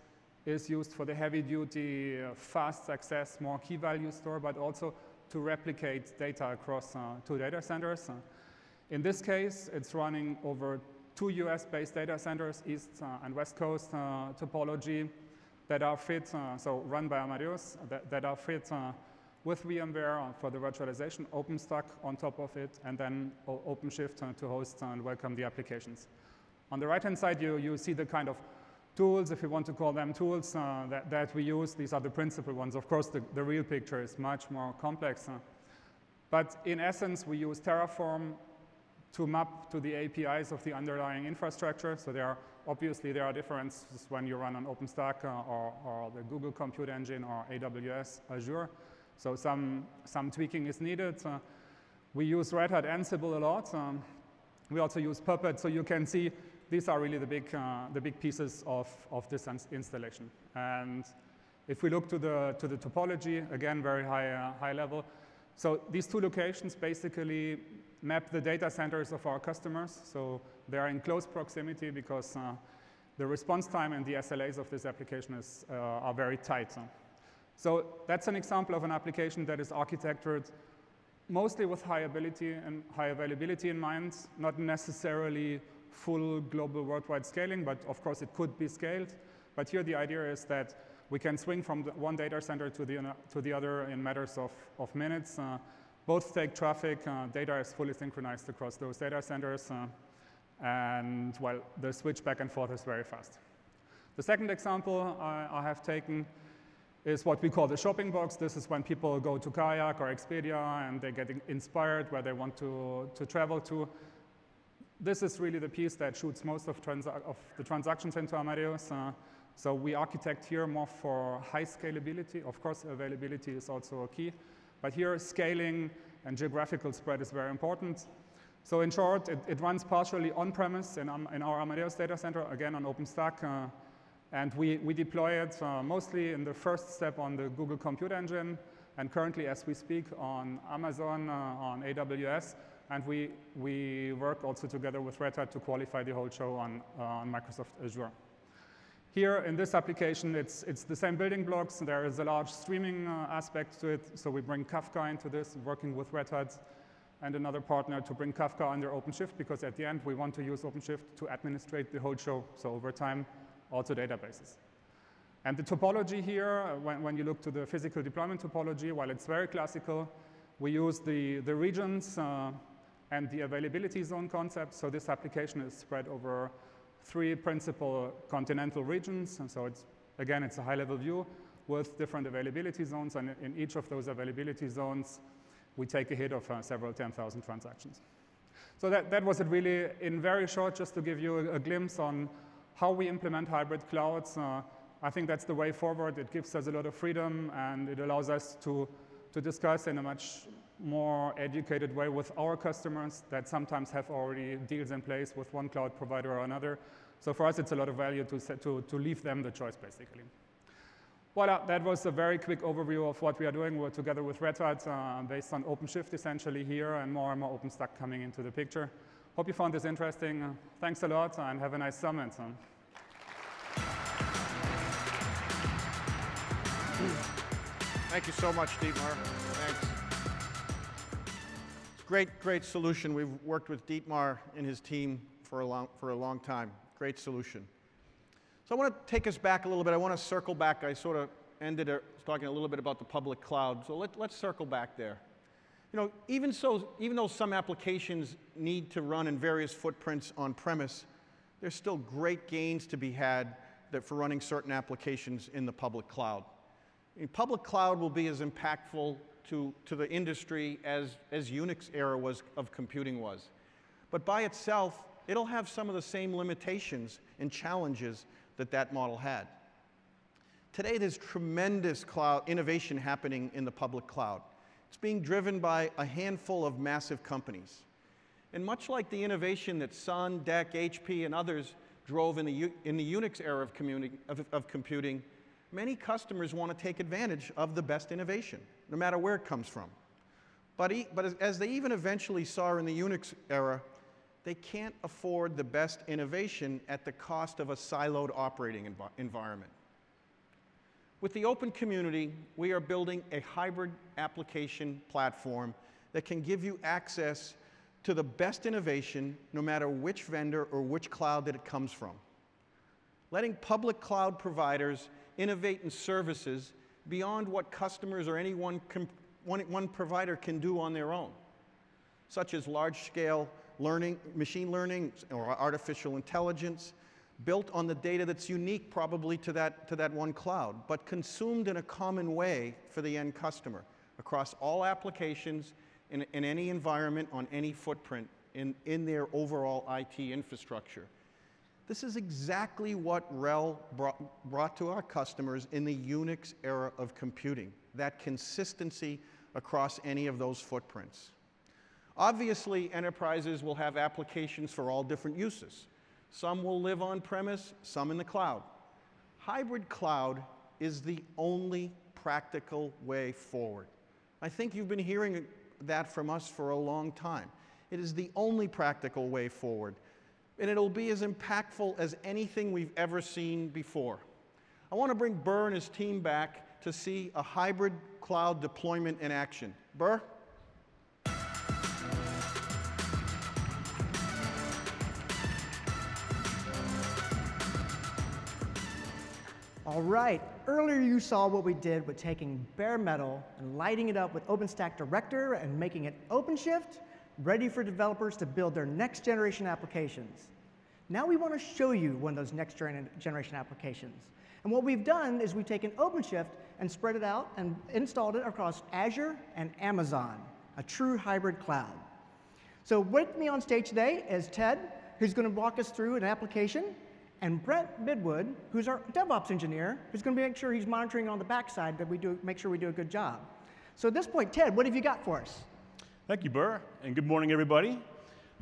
is used for the heavy-duty, fast access, more key value store, but also to replicate data across 2 data centers. In this case, it's running over 2 US-based data centers, East and West Coast topology, that are fit, so run by Amadeus, that are fit with VMware for the virtualization, OpenStack on top of it, and then OpenShift to host and welcome the applications. On the right-hand side, you see the kind of tools, if you want to call them tools, that we use. These are the principal ones. Of course, the real picture is much more complex. But in essence, we use Terraform to map to the APIs of the underlying infrastructure. So obviously there are differences when you run on OpenStack or the Google Compute Engine or AWS, Azure. So some tweaking is needed. We use Red Hat Ansible a lot. We also use Puppet, so you can see these are really the big pieces of this installation. And if we look to the topology, again, very high level. So these 2 locations basically map the data centers of our customers. So they are in close proximity because the response time and the SLAs of this application are very tight. So that's an example of an application that is architected mostly with high availability in mind, not necessarily full global worldwide scaling, but of course it could be scaled. But here the idea is that we can swing from one data center to the other in matters of minutes. Both take traffic, data is fully synchronized across those data centers, and well, the switch back and forth is very fast. The second example I have taken is what we call the shopping box. This is when people go to Kayak or Expedia and they get inspired where they want to travel to. This is really the piece that shoots most of the transactions into Amadeus. So we architect here more for high scalability. Of course, availability is also a key. But here, scaling and geographical spread is very important. So in short, it runs partially on-premise in our Amadeus data center, again on OpenStack. And we deploy it mostly in the first step on the Google Compute Engine, and currently, as we speak, on Amazon, on AWS. And we work also together with Red Hat to qualify the whole show on Microsoft Azure. Here in this application, it's the same building blocks. There is a large streaming aspect to it. So we bring Kafka into this, working with Red Hat and another partner to bring Kafka under OpenShift, because at the end, we want to use OpenShift to administrate the whole show. So over time, also databases. And the topology here, when you look to the physical deployment topology, while it's very classical, we use the regions and the availability zone concept. So this application is spread over 3 principal continental regions. And so again, it's a high-level view with different availability zones. And in each of those availability zones, we take a hit of several 10,000 transactions. So that was it really in very short, just to give you a glimpse on how we implement hybrid clouds. I think that's the way forward. It gives us a lot of freedom, and it allows us to discuss in a much more educated way with our customers that sometimes have already deals in place with one cloud provider or another. So for us, it's a lot of value to leave them the choice, basically. Voila, that was a very quick overview of what we are doing. We're together with Red Hat based on OpenShift essentially here, and more OpenStack coming into the picture. Hope you found this interesting. Thanks a lot, and have a nice summit. Thank you so much, Dietmar. Thanks. Great solution. We've worked with Dietmar and his team for a long time. Great solution. So I want to take us back a little bit. I want to circle back. I sort of ended talking a little bit about the public cloud. So let's circle back there. You know, even though some applications need to run in various footprints on premise, there's still great gains to be had for running certain applications in the public cloud. I mean, public cloud will be as impactful to the industry as Unix era of computing was. But by itself, it'll have some of the same limitations and challenges that model had. Today, there's tremendous cloud innovation happening in the public cloud. It's being driven by a handful of massive companies. And much like the innovation that Sun, DEC, HP, and others drove in the Unix era of computing, many customers want to take advantage of the best innovation, no matter where it comes from. But as they even eventually saw in the Unix era, they can't afford the best innovation at the cost of a siloed operating environment. With the open community, we are building a hybrid application platform that can give you access to the best innovation, no matter which vendor or which cloud that it comes from. Letting public cloud providers innovate in services beyond what customers or any one provider can do on their own, such as large-scale learning, machine learning, or artificial intelligence, built on the data that's unique probably to that one cloud, but consumed in a common way for the end customer across all applications in any environment on any footprint in their overall IT infrastructure. This is exactly what RHEL brought to our customers in the Unix era of computing, that consistency across any of those footprints. Obviously, enterprises will have applications for all different uses. Some will live on-premise, some in the cloud. Hybrid cloud is the only practical way forward. I think you've been hearing that from us for a long time. It is the only practical way forward, and it'll be as impactful as anything we've ever seen before. I want to bring Burr and his team back to see a hybrid cloud deployment in action. Burr? All right, earlier you saw what we did with taking bare metal and lighting it up with OpenStack Director and making it OpenShift, ready for developers to build their next generation applications. Now we want to show you one of those next generation applications. And what we've done is we've taken OpenShift and spread it out and installed it across Azure and Amazon, a true hybrid cloud. So with me on stage today is Ted, who's going to walk us through an application, and Brent Midwood, who's our DevOps engineer, who's going to make sure he's monitoring on the backside that make sure we do a good job. So at this point, Ted, what have you got for us? Thank you, Burr, and good morning, everybody.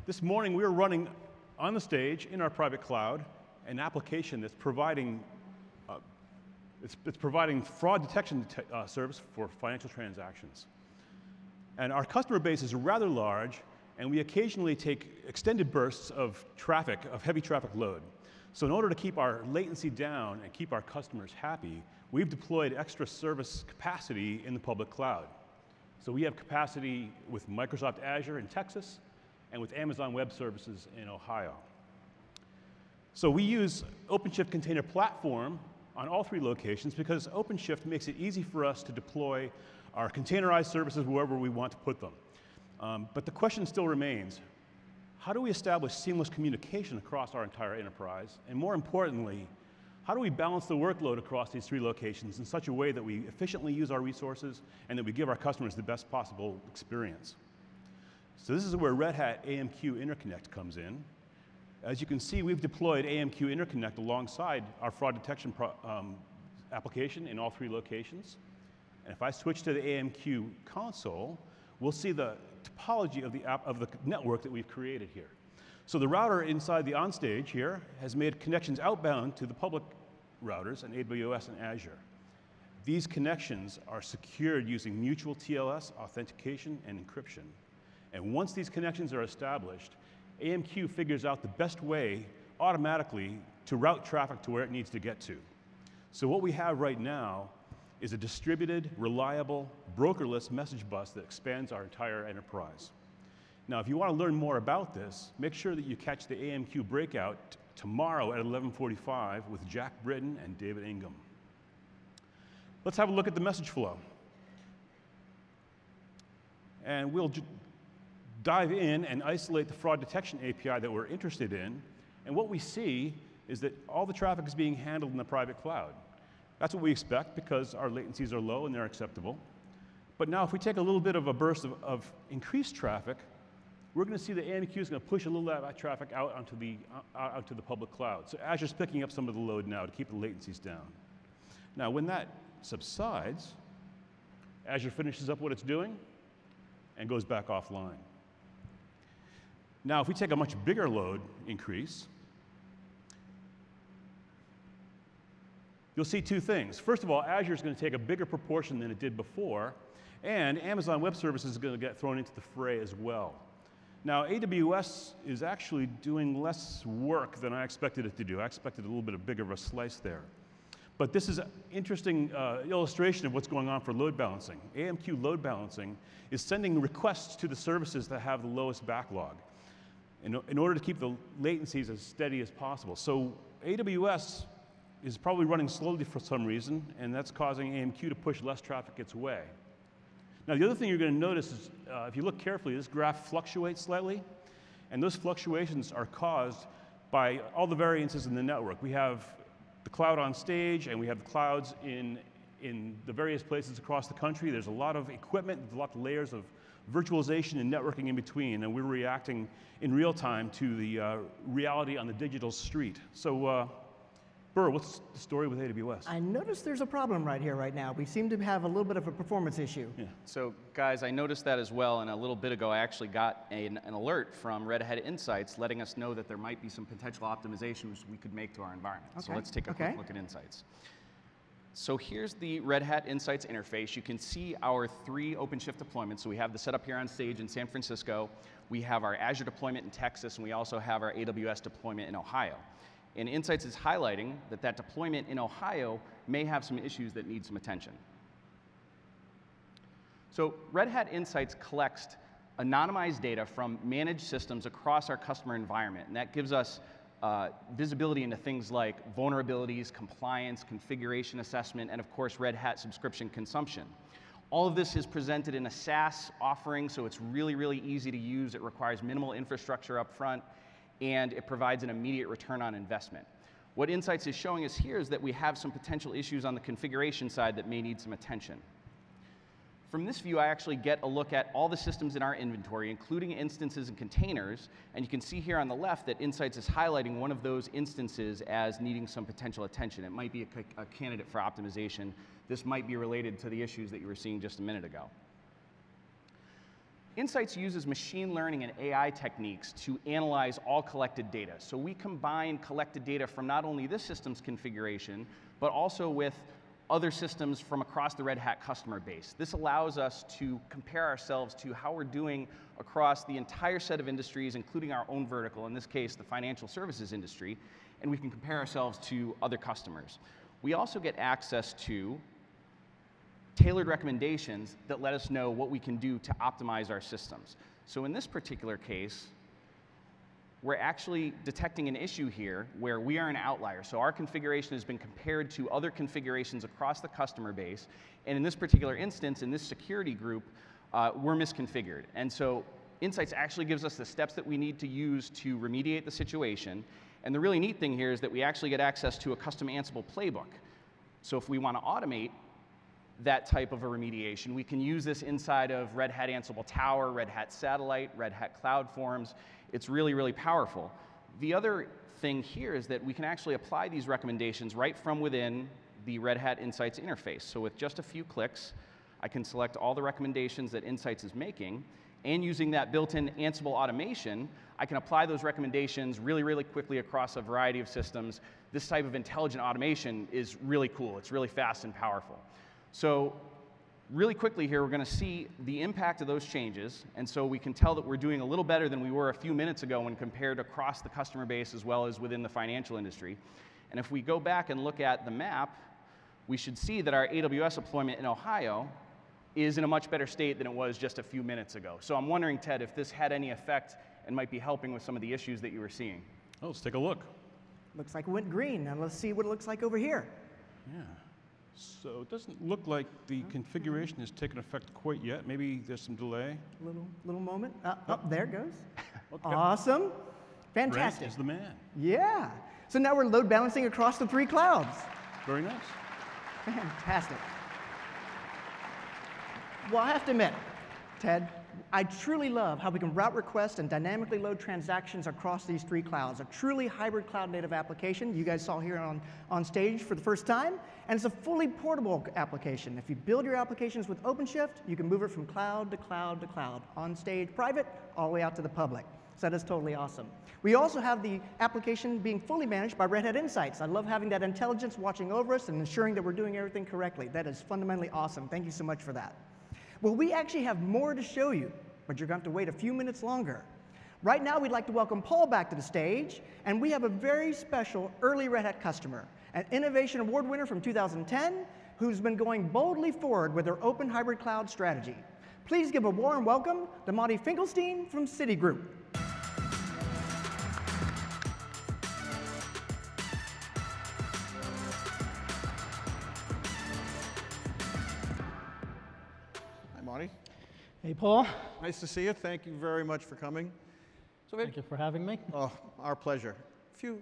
This morning, we are running on the stage in our private cloud an application that's providing fraud detection service for financial transactions. And our customer base is rather large, and we occasionally take extended bursts of traffic, of heavy traffic load. So in order to keep our latency down and keep our customers happy, we've deployed extra service capacity in the public cloud. So we have capacity with Microsoft Azure in Texas and with Amazon Web Services in Ohio. So we use OpenShift Container Platform on all 3 locations because OpenShift makes it easy for us to deploy our containerized services wherever we want to put them. But the question still remains, how do we establish seamless communication across our entire enterprise? And more importantly, how do we balance the workload across these 3 locations in such a way that we efficiently use our resources and that we give our customers the best possible experience? So this is where Red Hat AMQ Interconnect comes in. As you can see, we've deployed AMQ Interconnect alongside our fraud detection application in all 3 locations. And if I switch to the AMQ console, we'll see the topology of the network that we've created here. So the router inside the onstage here has made connections outbound to the public routers in AWS and Azure. These connections are secured using mutual TLS authentication and encryption. And once these connections are established, AMQ figures out the best way automatically to route traffic to where it needs to get to. So what we have right now is a distributed, reliable, brokerless message bus that expands our entire enterprise. Now, if you want to learn more about this, make sure that you catch the AMQ breakout tomorrow at 11:45 with Jack Britton and David Ingham. Let's have a look at the message flow. And we'll dive in and isolate the fraud detection API that we're interested in. And what we see is that all the traffic is being handled in the private cloud. That's what we expect because our latencies are low and they're acceptable. But now if we take a little bit of a burst of increased traffic, we're going to see that AMQ is going to push a little of that traffic out onto the public cloud. So Azure's picking up some of the load now to keep the latencies down. Now when that subsides, Azure finishes up what it's doing and goes back offline. Now if we take a much bigger load increase, you'll see 2 things. First of all, Azure is going to take a bigger proportion than it did before, and Amazon Web Services is going to get thrown into the fray as well. Now, AWS is actually doing less work than I expected it to do. I expected a little bit bigger of a slice there. But this is an interesting illustration of what's going on for load balancing. AMQ load balancing is sending requests to the services that have the lowest backlog in order to keep the latencies as steady as possible. So AWS is probably running slowly for some reason, and that's causing AMQ to push less traffic its way. Now, the other thing you're going to notice is, if you look carefully, this graph fluctuates slightly, and those fluctuations are caused by all the variances in the network. We have the cloud on stage, and we have the clouds in the various places across the country. There's a lot of equipment, there's a lot of layers of virtualization and networking in between, and we're reacting in real time to the reality on the digital street. So, Burr, what's the story with AWS? I noticed there's a problem right here, right now. We seem to have a little bit of a performance issue. Yeah. So guys, I noticed that as well, and a little bit ago I actually got an alert from Red Hat Insights letting us know that there might be some potential optimizations we could make to our environment. Okay. So let's take a quick look at Insights. So here's the Red Hat Insights interface. You can see our 3 OpenShift deployments. So we have the setup here on stage in San Francisco, we have our Azure deployment in Texas, and we also have our AWS deployment in Ohio. And Insights is highlighting that that deployment in Ohio may have some issues that need some attention. So Red Hat Insights collects anonymized data from managed systems across our customer environment, and that gives us visibility into things like vulnerabilities, compliance, configuration assessment, and of course Red Hat subscription consumption. All of this is presented in a SaaS offering, so it's really, really easy to use. It requires minimal infrastructure up front, and it provides an immediate return on investment. What Insights is showing us here is that we have some potential issues on the configuration side that may need some attention. From this view, I actually get a look at all the systems in our inventory, including instances and containers, and you can see here on the left that Insights is highlighting one of those instances as needing some potential attention. It might be a candidate for optimization. This might be related to the issues that you were seeing just a minute ago. Insights uses machine learning and AI techniques to analyze all collected data. So we combine collected data from not only this system's configuration, but also with other systems from across the Red Hat customer base. This allows us to compare ourselves to how we're doing across the entire set of industries, including our own vertical, in this case, the financial services industry, and we can compare ourselves to other customers. We also get access to tailored recommendations that let us know what we can do to optimize our systems. So in this particular case, we're actually detecting an issue here where we are an outlier. So our configuration has been compared to other configurations across the customer base. And in this particular instance, in this security group, we're misconfigured. And so Insights actually gives us the steps that we need to use to remediate the situation. And the really neat thing here is that we actually get access to a custom Ansible playbook. So if we want to automate that type of a remediation, we can use this inside of Red Hat Ansible Tower, Red Hat Satellite, Red Hat Cloud Forms. It's really, really powerful. The other thing here is that we can actually apply these recommendations right from within the Red Hat Insights interface. So with just a few clicks, I can select all the recommendations that Insights is making, and using that built-in Ansible automation, I can apply those recommendations really, really quickly across a variety of systems. This type of intelligent automation is really cool. It's really fast and powerful. So really quickly here, we're going to see the impact of those changes, and so we can tell that we're doing a little better than we were a few minutes ago when compared across the customer base as well as within the financial industry. And if we go back and look at the map, we should see that our AWS deployment in Ohio is in a much better state than it was just a few minutes ago. So I'm wondering, Ted, if this had any effect and might be helping with some of the issues that you were seeing. Oh, let's take a look. Looks like it went green. Now let's see what it looks like over here. Yeah. So it doesn't look like the configuration has taken effect quite yet. Maybe there's some delay. Little moment. There it goes. Awesome. Fantastic. Brent is the man. Yeah. So now we're load balancing across the 3 clouds. Very nice. Fantastic. Well, I have to admit, Ted, I truly love how we can route requests and dynamically load transactions across these 3 clouds. A truly hybrid cloud-native application you guys saw here on stage for the first time. And it's a fully portable application. If you build your applications with OpenShift, you can move it from cloud to cloud to cloud, on stage private, all the way out to the public. So that is totally awesome. We also have the application being fully managed by Red Hat Insights. I love having that intelligence watching over us and ensuring that we're doing everything correctly. That is fundamentally awesome. Thank you so much for that. Well, we actually have more to show you, but you're going to have to wait a few minutes longer. Right now, we'd like to welcome Paul back to the stage, and we have a very special early Red Hat customer, an Innovation Award winner from 2010, who's been going boldly forward with their open hybrid cloud strategy. Please give a warm welcome to Monty Finkelstein from Citigroup. Hey, Paul. Nice to see you. Thank you very much for coming. So thank you for having me. Oh, our pleasure. We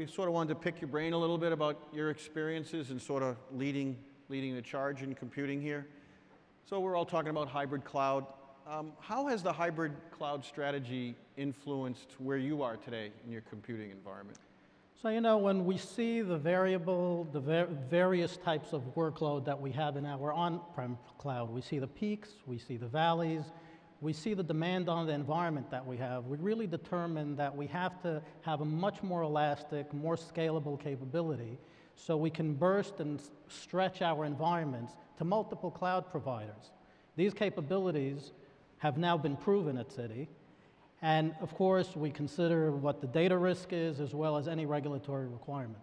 sort of wanted to pick your brain a little bit about your experiences and sort of leading the charge in computing here. So we're all talking about hybrid cloud. How has the hybrid cloud strategy influenced where you are today in your computing environment? So, you know, when we see the various types of workload that we have in our on-prem cloud, we see the peaks, we see the valleys, we see the demand on the environment that we have. We really determine that we have to have a much more elastic, more scalable capability so we can burst and stretch our environments to multiple cloud providers. These capabilities have now been proven at Citi. And of course, we consider what the data risk is as well as any regulatory requirement.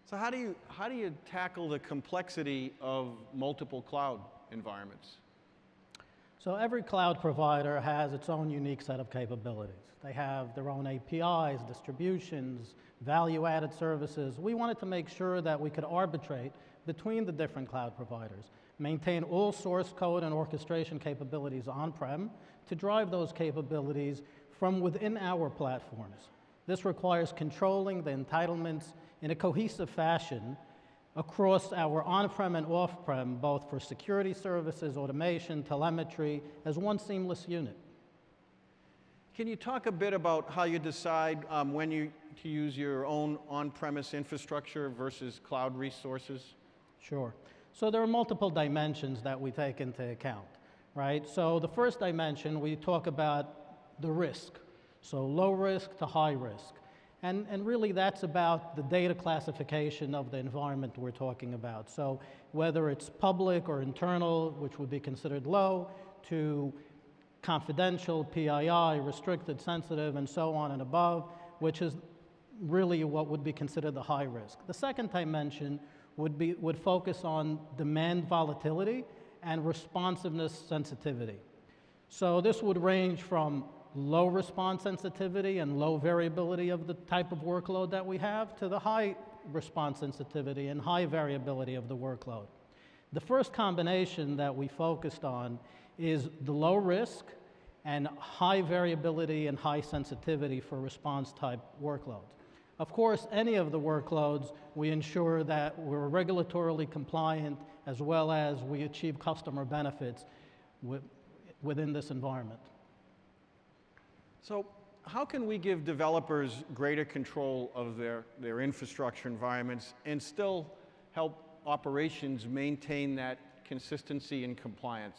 So how do you tackle the complexity of multiple cloud environments? So every cloud provider has its own unique set of capabilities. They have their own APIs, distributions, value-added services. We wanted to make sure that we could arbitrate between the different cloud providers, maintain all source code and orchestration capabilities on-prem to drive those capabilities from within our platforms. This requires controlling the entitlements in a cohesive fashion across our on-prem and off-prem, both for security services, automation, telemetry, as one seamless unit. Can you talk a bit about how you decide when to use your own on-premise infrastructure versus cloud resources? Sure. So there are multiple dimensions that we take into account, right? So the first dimension, we talk about the risk. So low risk to high risk. And really that's about the data classification of the environment we're talking about. So whether it's public or internal, which would be considered low, to confidential, PII, restricted, sensitive, and so on and above, which is really what would be considered the high risk. The second dimension would focus on demand volatility and responsiveness sensitivity. So this would range from low response sensitivity and low variability of the type of workload that we have to the high response sensitivity and high variability of the workload. The first combination that we focused on is the low risk and high variability and high sensitivity for response type workloads. Of course, any of the workloads, we ensure that we're regulatorily compliant as well as we achieve customer benefits within this environment. So how can we give developers greater control of their infrastructure environments and still help operations maintain that consistency and compliance?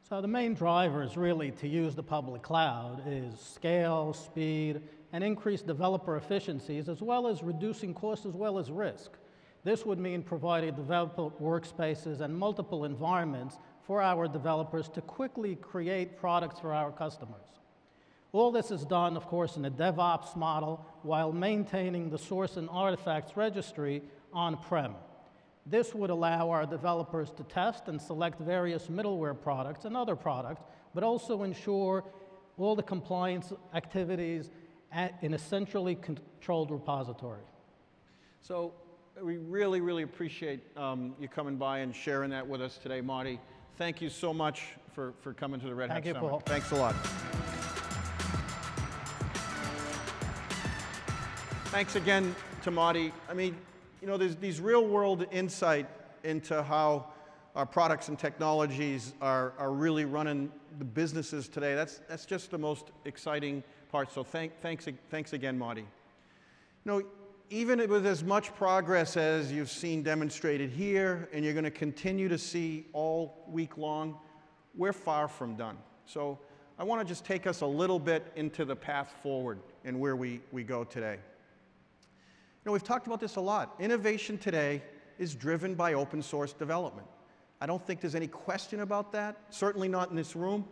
So the main drivers really to use the public cloud is scale, speed, and increased developer efficiencies, as well as reducing costs as well as risk. This would mean providing developer workspaces and multiple environments for our developers to quickly create products for our customers. All this is done, of course, in a DevOps model while maintaining the source and artifacts registry on-prem. This would allow our developers to test and select various middleware products and other products, but also ensure all the compliance activities in a centrally controlled repository. So we really, really appreciate you coming by and sharing that with us today, Marty. Thank you so much for coming to the Red Hat Summit. Thank you, Paul. Thanks a lot. Thanks again to Marty. I mean, you know, there's these real-world insight into how our products and technologies are really running the businesses today. That's just the most exciting part. So thanks again, Marty. You know, even with as much progress as you've seen demonstrated here, and you're going to continue to see all week long, we're far from done. So I want to just take us a little bit into the path forward and where we go today. You know, we've talked about this a lot. Innovation today is driven by open source development. I don't think there's any question about that, certainly not in this room,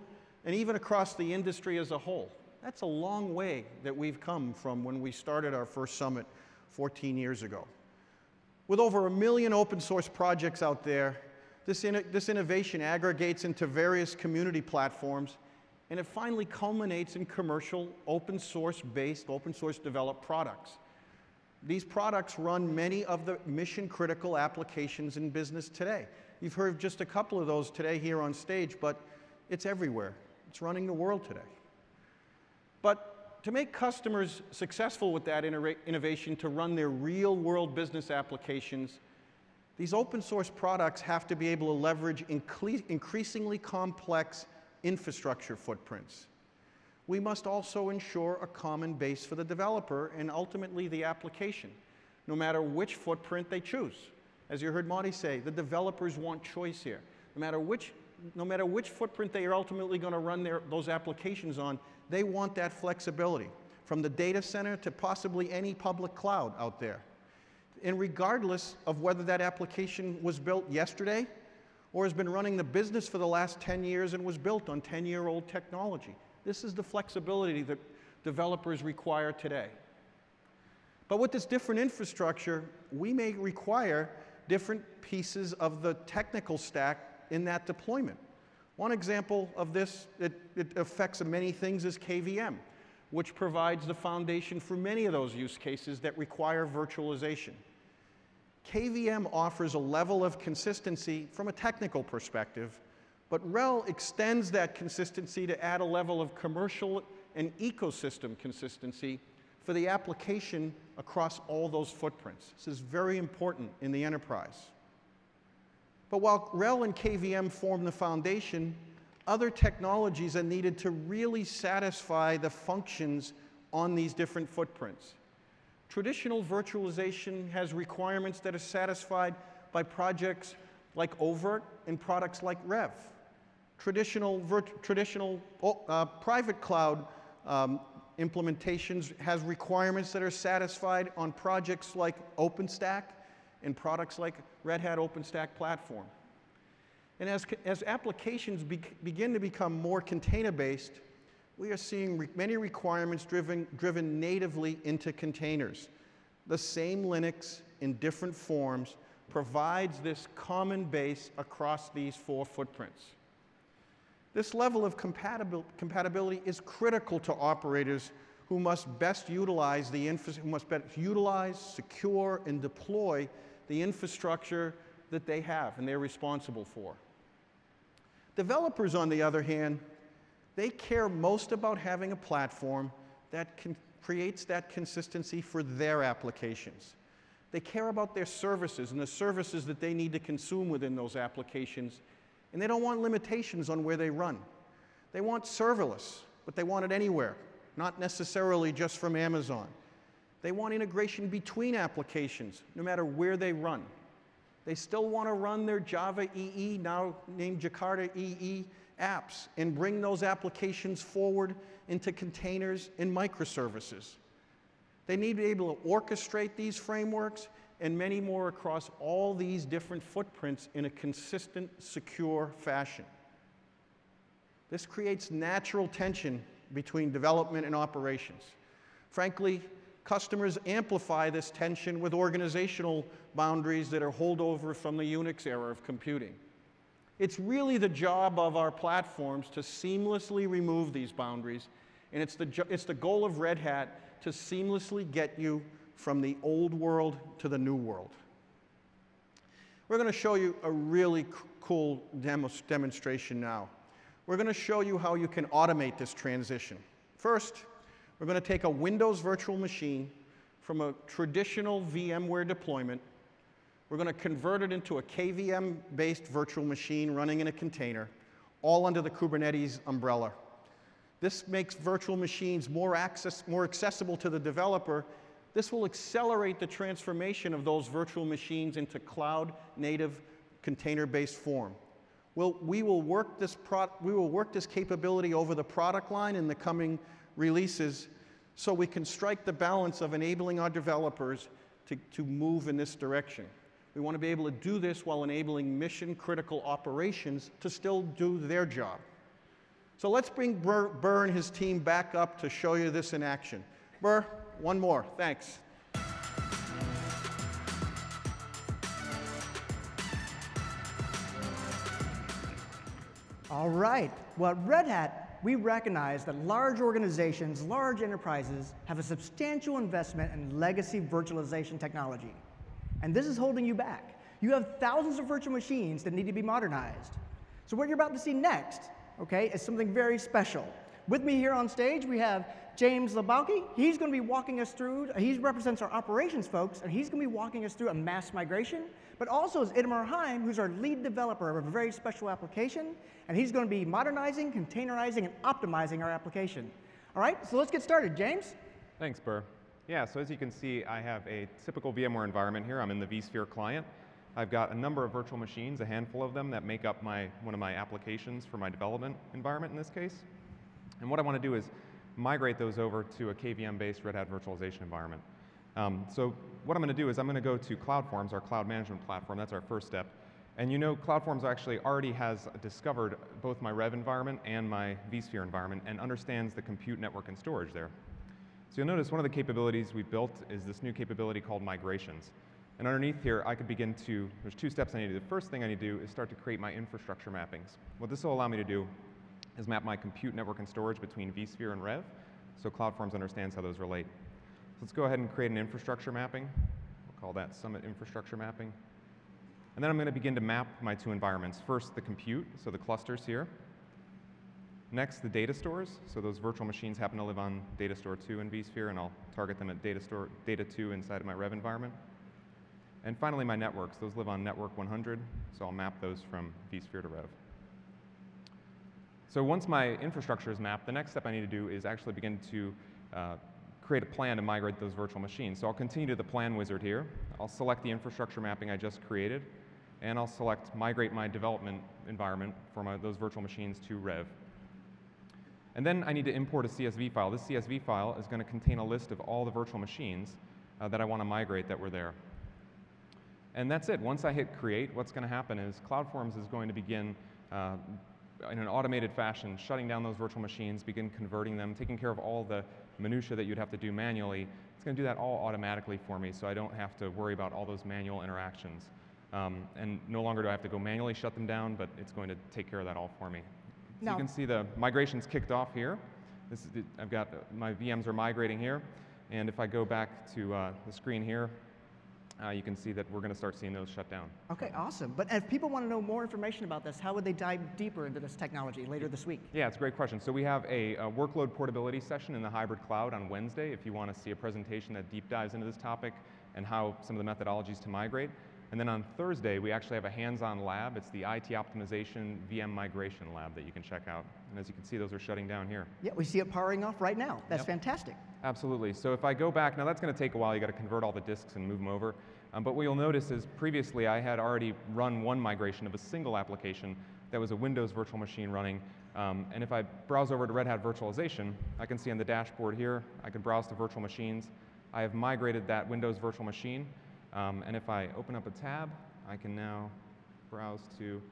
and even across the industry as a whole. That's a long way that we've come from when we started our first summit 14 years ago. With over 1 million open source projects out there, this innovation aggregates into various community platforms, and it finally culminates in commercial open source developed products. These products run many of the mission-critical applications in business today. You've heard just a couple of those today here on stage, but it's everywhere. It's running the world today. But to make customers successful with that innovation to run their real-world business applications, these open source products have to be able to leverage increasingly complex infrastructure footprints. We must also ensure a common base for the developer and ultimately the application, no matter which footprint they choose. As you heard Marty say, the developers want choice here. No matter which footprint they are ultimately going to run those applications on, they want that flexibility, from the data center to possibly any public cloud out there. And regardless of whether that application was built yesterday or has been running the business for the last 10 years and was built on 10-year-old technology. This is the flexibility that developers require today. But with this different infrastructure, we may require different pieces of the technical stack in that deployment. One example of this, it affects many things, is KVM, which provides the foundation for many of those use cases that require virtualization. KVM offers a level of consistency from a technical perspective, but RHEL extends that consistency to add a level of commercial and ecosystem consistency for the application across all those footprints. This is very important in the enterprise. But while RHEL and KVM form the foundation, other technologies are needed to really satisfy the functions on these different footprints. Traditional virtualization has requirements that are satisfied by projects like Overt and products like Rev. Traditional private cloud implementations has requirements that are satisfied on projects like OpenStack and products like Red Hat OpenStack Platform. And as applications begin to become more container-based, we are seeing many requirements driven natively into containers. The same Linux in different forms provides this common base across these 4 footprints. This level of compatibility is critical to operators who must best utilize, secure, and deploy the infrastructure that they have and they're responsible for. Developers, on the other hand, they care most about having a platform that creates that consistency for their applications. They care about their services and the services that they need to consume within those applications, and they don't want limitations on where they run. They want serverless, but they want it anywhere, not necessarily just from Amazon. They want integration between applications, no matter where they run. They still want to run their Java EE, now named Jakarta EE, apps and bring those applications forward into containers and microservices. They need to be able to orchestrate these frameworks and many more across all these different footprints in a consistent, secure fashion. This creates natural tension between development and operations. Frankly, customers amplify this tension with organizational boundaries that are holdover from the Unix era of computing. It's really the job of our platforms to seamlessly remove these boundaries, and it's the goal of Red Hat to seamlessly get you from the old world to the new world. We're going to show you a really cool demonstration now. We're going to show you how you can automate this transition. First, we're going to take a Windows virtual machine from a traditional VMware deployment. We're going to convert it into a KVM-based virtual machine running in a container, all under the Kubernetes umbrella. This makes virtual machines more accessible to the developer. This will accelerate the transformation of those virtual machines into cloud-native, container-based form. We will work this capability over the product line in the coming releases so we can strike the balance of enabling our developers to move in this direction. We want to be able to do this while enabling mission-critical operations to still do their job. So let's bring Burr and his team back up to show you this in action. Burr, one more. Thanks. All right. Well, at Red Hat, we recognize that large organizations, large enterprises, have a substantial investment in legacy virtualization technology. And this is holding you back. You have thousands of virtual machines that need to be modernized. So what you're about to see next, okay, is something very special. With me here on stage, we have James Lebowski. He's going to be walking us through, he represents our operations folks, and he's going to be walking us through a mass migration, but also is Itamar Haim, who's our lead developer of a very special application, and he's going to be modernizing, containerizing, and optimizing our application. All right, so let's get started. James? Thanks, Burr. Yeah, so as you can see, I have a typical VMware environment here. I'm in the vSphere client. I've got a number of virtual machines, a handful of them, that make up one of my applications for my development environment in this case. And what I want to do is migrate those over to a KVM-based Red Hat virtualization environment. So what I'm going to do is I'm going to go to CloudForms, our cloud management platform. That's our first step. And you know CloudForms actually already has discovered both my Rev environment and my vSphere environment and understands the compute, network, and storage there. So you'll notice one of the capabilities we've built is this new capability called migrations. And underneath here, I could begin to, there's 2 steps I need to do. The first thing I need to do is start to create my infrastructure mappings. What this will allow me to do is map my compute, network, and storage between vSphere and Rev, so CloudForms understands how those relate. So let's go ahead and create an infrastructure mapping. We'll call that Summit Infrastructure Mapping. And then I'm going to begin to map my 2 environments. First, the compute, so the clusters here. Next, the data stores. So those virtual machines happen to live on data store 2 in vSphere, and I'll target them at data 2 inside of my Rev environment. And finally, my networks. Those live on network 100, so I'll map those from vSphere to Rev. So once my infrastructure is mapped, the next step I need to do is actually begin to create a plan to migrate those virtual machines. So I'll continue to the plan wizard here. I'll select the infrastructure mapping I just created, and I'll select migrate my development environment for those virtual machines to Rev. And then I need to import a CSV file. This CSV file is going to contain a list of all the virtual machines that I want to migrate that were there. And that's it. Once I hit create, what's going to happen is CloudForms is going to begin in an automated fashion, shutting down those virtual machines, begin converting them, taking care of all the minutia that you'd have to do manually. It's going to do that all automatically for me, so I don't have to worry about all those manual interactions. And no longer do I have to go manually shut them down, but it's going to take care of that all for me. So you can see the migration's kicked off here. I've got my VMs are migrating here, and if I go back to the screen here, you can see that we're going to start seeing those shut down. Okay, awesome. But if people want to know more information about this, how would they dive deeper into this technology later this week? Yeah, it's a great question. So we have a workload portability session in the hybrid cloud on Wednesday if you want to see a presentation that deep dives into this topic and how some of the methodologies to migrate. And then on Thursday, we actually have a hands-on lab. It's the IT optimization VM migration lab that you can check out. And as you can see, those are shutting down here. Yeah, we see it powering off right now. That's fantastic. Absolutely. So if I go back, now that's going to take a while. You got to convert all the disks and move them over. But what you'll notice is previously I had already run one migration of a single application that was a Windows virtual machine running. And if I browse over to Red Hat Virtualization, I can see on the dashboard here, I can browse to virtual machines. I have migrated that Windows virtual machine. And if I open up a tab, I can now browse to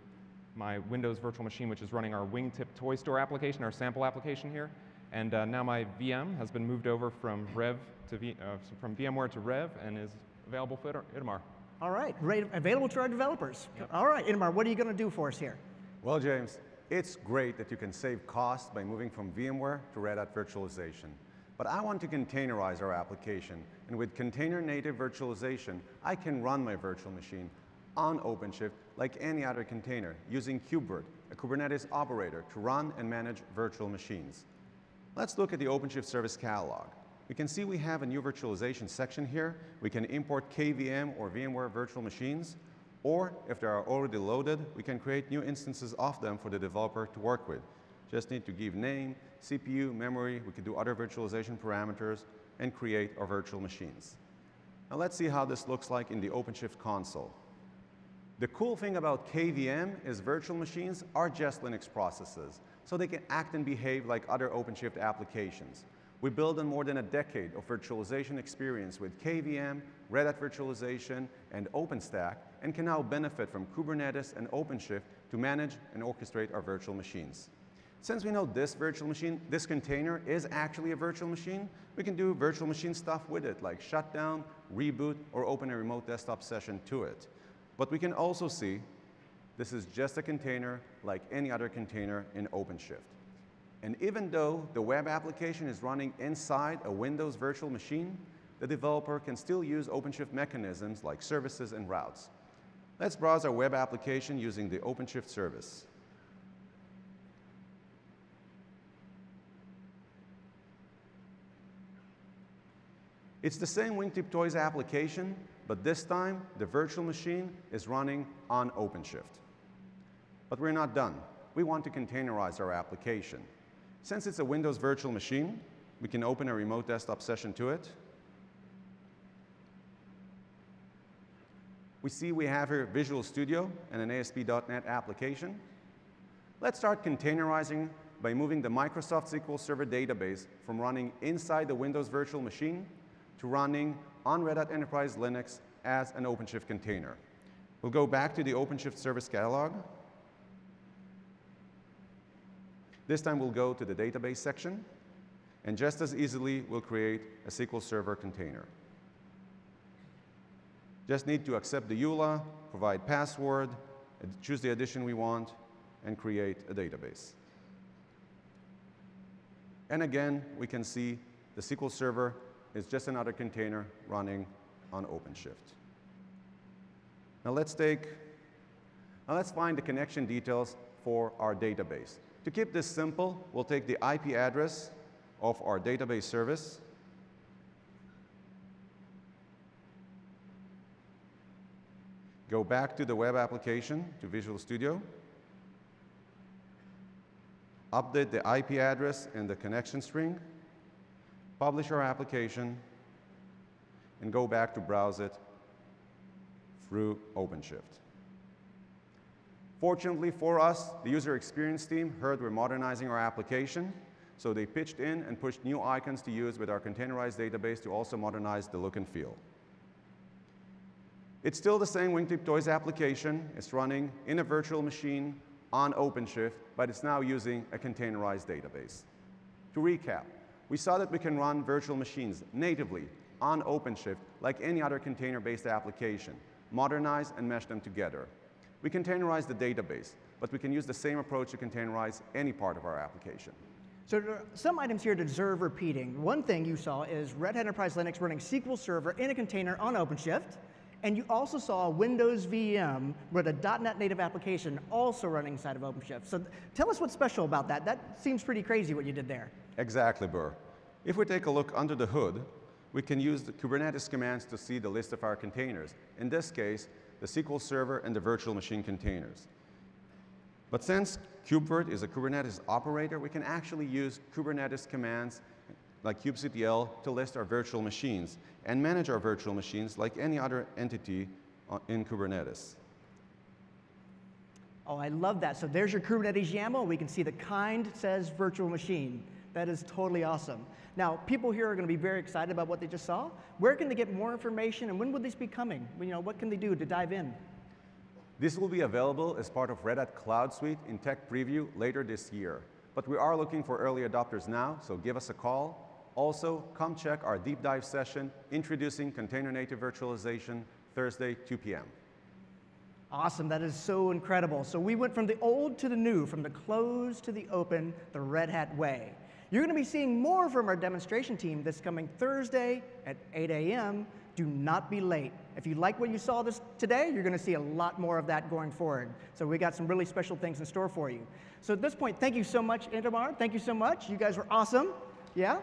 my Windows virtual machine, which is running our Wingtip Toy Store application, our sample application here. And now my VM has been moved over from from VMware to Rev and is available for Itamar. All right, available to our developers. Yep. All right, Itamar, what are you going to do for us here? Well, James, it's great that you can save costs by moving from VMware to Red Hat Virtualization. But I want to containerize our application, and with container-native virtualization, I can run my virtual machine on OpenShift like any other container using KubeVirt, a Kubernetes operator, to run and manage virtual machines. Let's look at the OpenShift Service Catalog. We can see we have a new virtualization section here. We can import KVM or VMware virtual machines, or if they are already loaded, we can create new instances of them for the developer to work with. Just need to give name, CPU, memory. We can do other virtualization parameters and create our virtual machines. Now let's see how this looks like in the OpenShift console. The cool thing about KVM is virtual machines are just Linux processes, so they can act and behave like other OpenShift applications. We built on more than a decade of virtualization experience with KVM, Red Hat Virtualization, and OpenStack, and can now benefit from Kubernetes and OpenShift to manage and orchestrate our virtual machines. Since we know this virtual machine, this container is actually a virtual machine, we can do virtual machine stuff with it, like shut down, reboot, or open a remote desktop session to it. But we can also see this is just a container like any other container in OpenShift. And even though the web application is running inside a Windows virtual machine, the developer can still use OpenShift mechanisms like services and routes. Let's browse our web application using the OpenShift service. It's the same Wingtip Toys application, but this time the virtual machine is running on OpenShift. But we're not done. We want to containerize our application. Since it's a Windows virtual machine, we can open a remote desktop session to it. We see we have here Visual Studio and an ASP.NET application. Let's start containerizing by moving the Microsoft SQL Server database from running inside the Windows virtual machine to running on Red Hat Enterprise Linux as an OpenShift container. We'll go back to the OpenShift Service Catalog. This time we'll go to the database section, and just as easily we'll create a SQL Server container. Just need to accept the EULA, provide password, choose the edition we want, and create a database. And again, we can see the SQL Server is just another container running on OpenShift. Now let's find the connection details for our database. To keep this simple, we'll take the IP address of our database service, go back to the web application, to Visual Studio, update the IP address in the connection string, publish our application, and go back to browse it through OpenShift. Fortunately for us, the user experience team heard we're modernizing our application, So they pitched in and pushed new icons to use with our containerized database to also modernize the look and feel. It's still the same Wingtip Toys application. It's running in a virtual machine on OpenShift, but it's now using a containerized database. To recap, we saw that we can run virtual machines natively on OpenShift like any other container-based application, modernize and mesh them together. We containerize the database, but we can use the same approach to containerize any part of our application. So there are some items here that deserve repeating. One thing you saw is Red Hat Enterprise Linux running SQL Server in a container on OpenShift. And you also saw a Windows VM with a .NET native application also running inside of OpenShift. So tell us what's special about that. That seems pretty crazy what you did there. Exactly, Burr. If we take a look under the hood, we can use the Kubernetes commands to see the list of our containers. In this case, the SQL Server and the virtual machine containers. But since KubeVirt is a Kubernetes operator, we can actually use Kubernetes commands like kubectl to list our virtual machines and manage our virtual machines like any other entity in Kubernetes. Oh, I love that. So there's your Kubernetes YAML. We can see the kind says virtual machine. That is totally awesome. Now, people here are going to be very excited about what they just saw. Where can they get more information, and when will this be coming? What can they do to dive in? This will be available as part of Red Hat Cloud Suite in Tech Preview later this year. But we are looking for early adopters now, so give us a call. Also, come check our deep dive session introducing container native virtualization Thursday, 2 p.m. Awesome, that is so incredible. So we went from the old to the new, from the closed to the open, the Red Hat way. You're going to be seeing more from our demonstration team this coming Thursday at 8 a.m. Do not be late. If you like what you saw today, you're going to see a lot more of that going forward. So we got some really special things in store for you. So at this point, thank you so much, Itamar. Thank you so much. You guys were awesome. Yeah?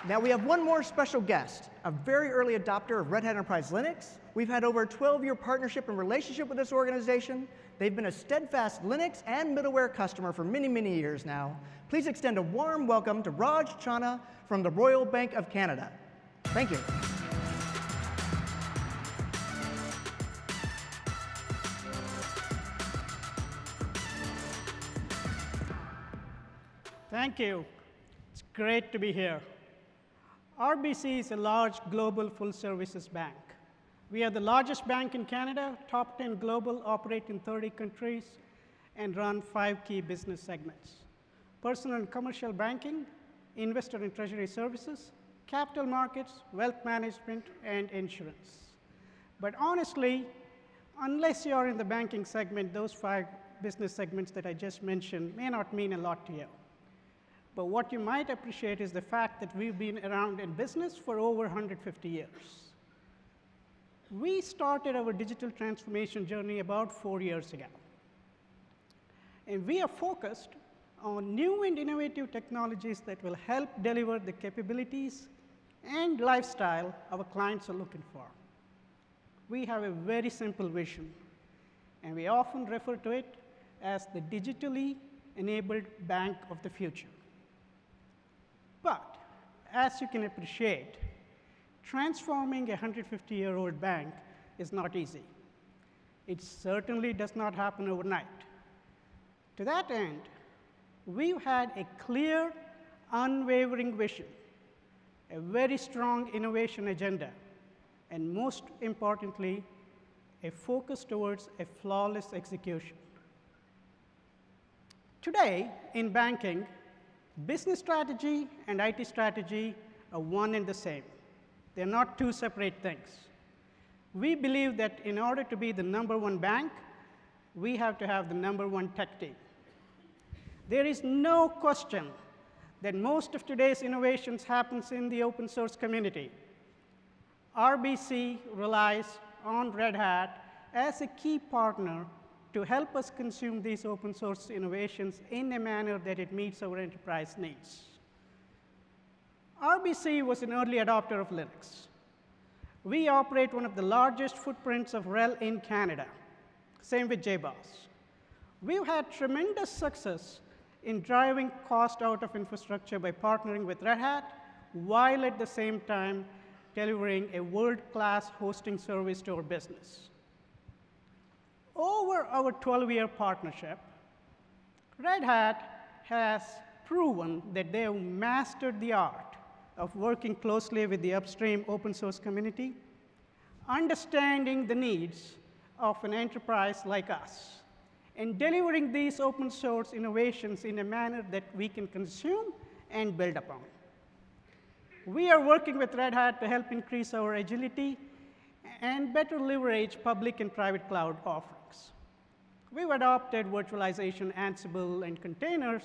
Now we have one more special guest, a very early adopter of Red Hat Enterprise Linux. We've had over a 12-year partnership and relationship with this organization. They've been a steadfast Linux and middleware customer for many, many years now. Please extend a warm welcome to Raj Chana from the Royal Bank of Canada. Thank you. Thank you. It's great to be here. RBC is a large global full services bank. We are the largest bank in Canada, top 10 global, operate in 30 countries, and run 5 key business segments: personal and commercial banking, investor and treasury services, capital markets, wealth management, and insurance. But honestly, unless you are in the banking segment, those 5 business segments that I just mentioned may not mean a lot to you. But what you might appreciate is the fact that we've been around in business for over 150 years. We started our digital transformation journey about 4 years ago. And we are focused on new and innovative technologies that will help deliver the capabilities and lifestyle our clients are looking for. We have a very simple vision, and we often refer to it as the digitally enabled bank of the future. But as you can appreciate, transforming a 150-year-old bank is not easy. It certainly does not happen overnight. To that end, we've had a clear, unwavering vision, a very strong innovation agenda, and most importantly, a focus towards a flawless execution. Today, in banking, business strategy and IT strategy are one and the same. They're not two separate things. We believe that in order to be the #1 bank, we have to have the #1 tech team. There is no question that most of today's innovations happens in the open source community. RBC relies on Red Hat as a key partner to help us consume these open source innovations in a manner that it meets our enterprise needs. RBC was an early adopter of Linux. We operate one of the largest footprints of RHEL in Canada. Same with JBoss. We've had tremendous success in driving cost out of infrastructure by partnering with Red Hat, while at the same time delivering a world-class hosting service to our business. Over our 12-year partnership, Red Hat has proven that they have mastered the art of working closely with the upstream open source community, understanding the needs of an enterprise like us, and delivering these open source innovations in a manner that we can consume and build upon. We are working with Red Hat to help increase our agility and better leverage public and private cloud offerings. We've adopted virtualization, Ansible, and containers,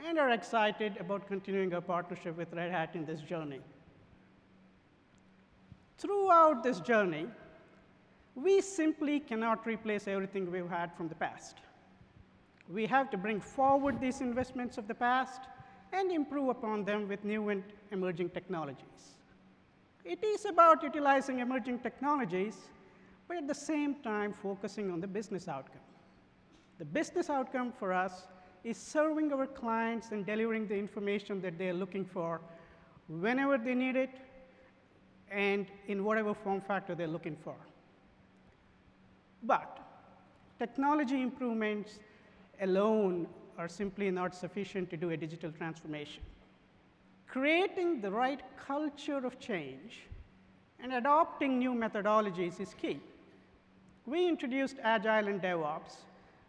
and are excited about continuing our partnership with Red Hat in this journey. Throughout this journey, we simply cannot replace everything we've had from the past. We have to bring forward these investments of the past and improve upon them with new and emerging technologies. It is about utilizing emerging technologies, but at the same time focusing on the business outcome. The business outcome for us is serving our clients and delivering the information that they're looking for whenever they need it and in whatever form factor they're looking for. But technology improvements alone are simply not sufficient to do a digital transformation. Creating the right culture of change and adopting new methodologies is key. We introduced Agile and DevOps,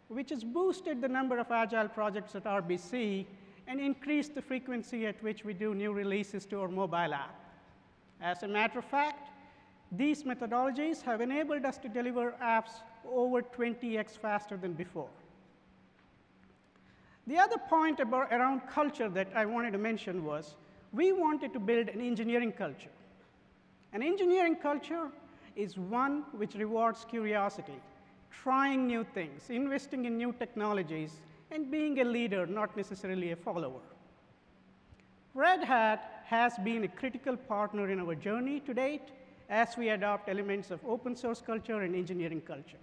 which has boosted the number of Agile projects at RBC and increased the frequency at which we do new releases to our mobile app. As a matter of fact, these methodologies have enabled us to deliver apps over 20x faster than before. The other point around culture that I wanted to mention was we wanted to build an engineering culture. An engineering culture is one which rewards curiosity, trying new things, investing in new technologies, and being a leader, not necessarily a follower. Red Hat has been a critical partner in our journey to date as we adopt elements of open source culture and engineering culture.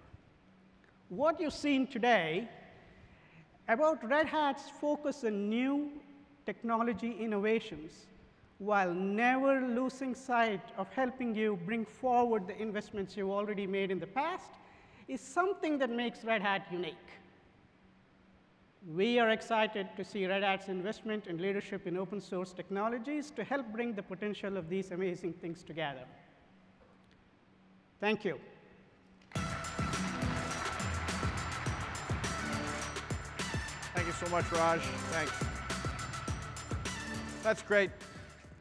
What you've seen today about Red Hat's focus on new technology innovations while never losing sight of helping you bring forward the investments you've already made in the past is something that makes Red Hat unique. We are excited to see Red Hat's investment and leadership in open source technologies to help bring the potential of these amazing things together. Thank you. Thank you so much, Raj. Thanks. That's great.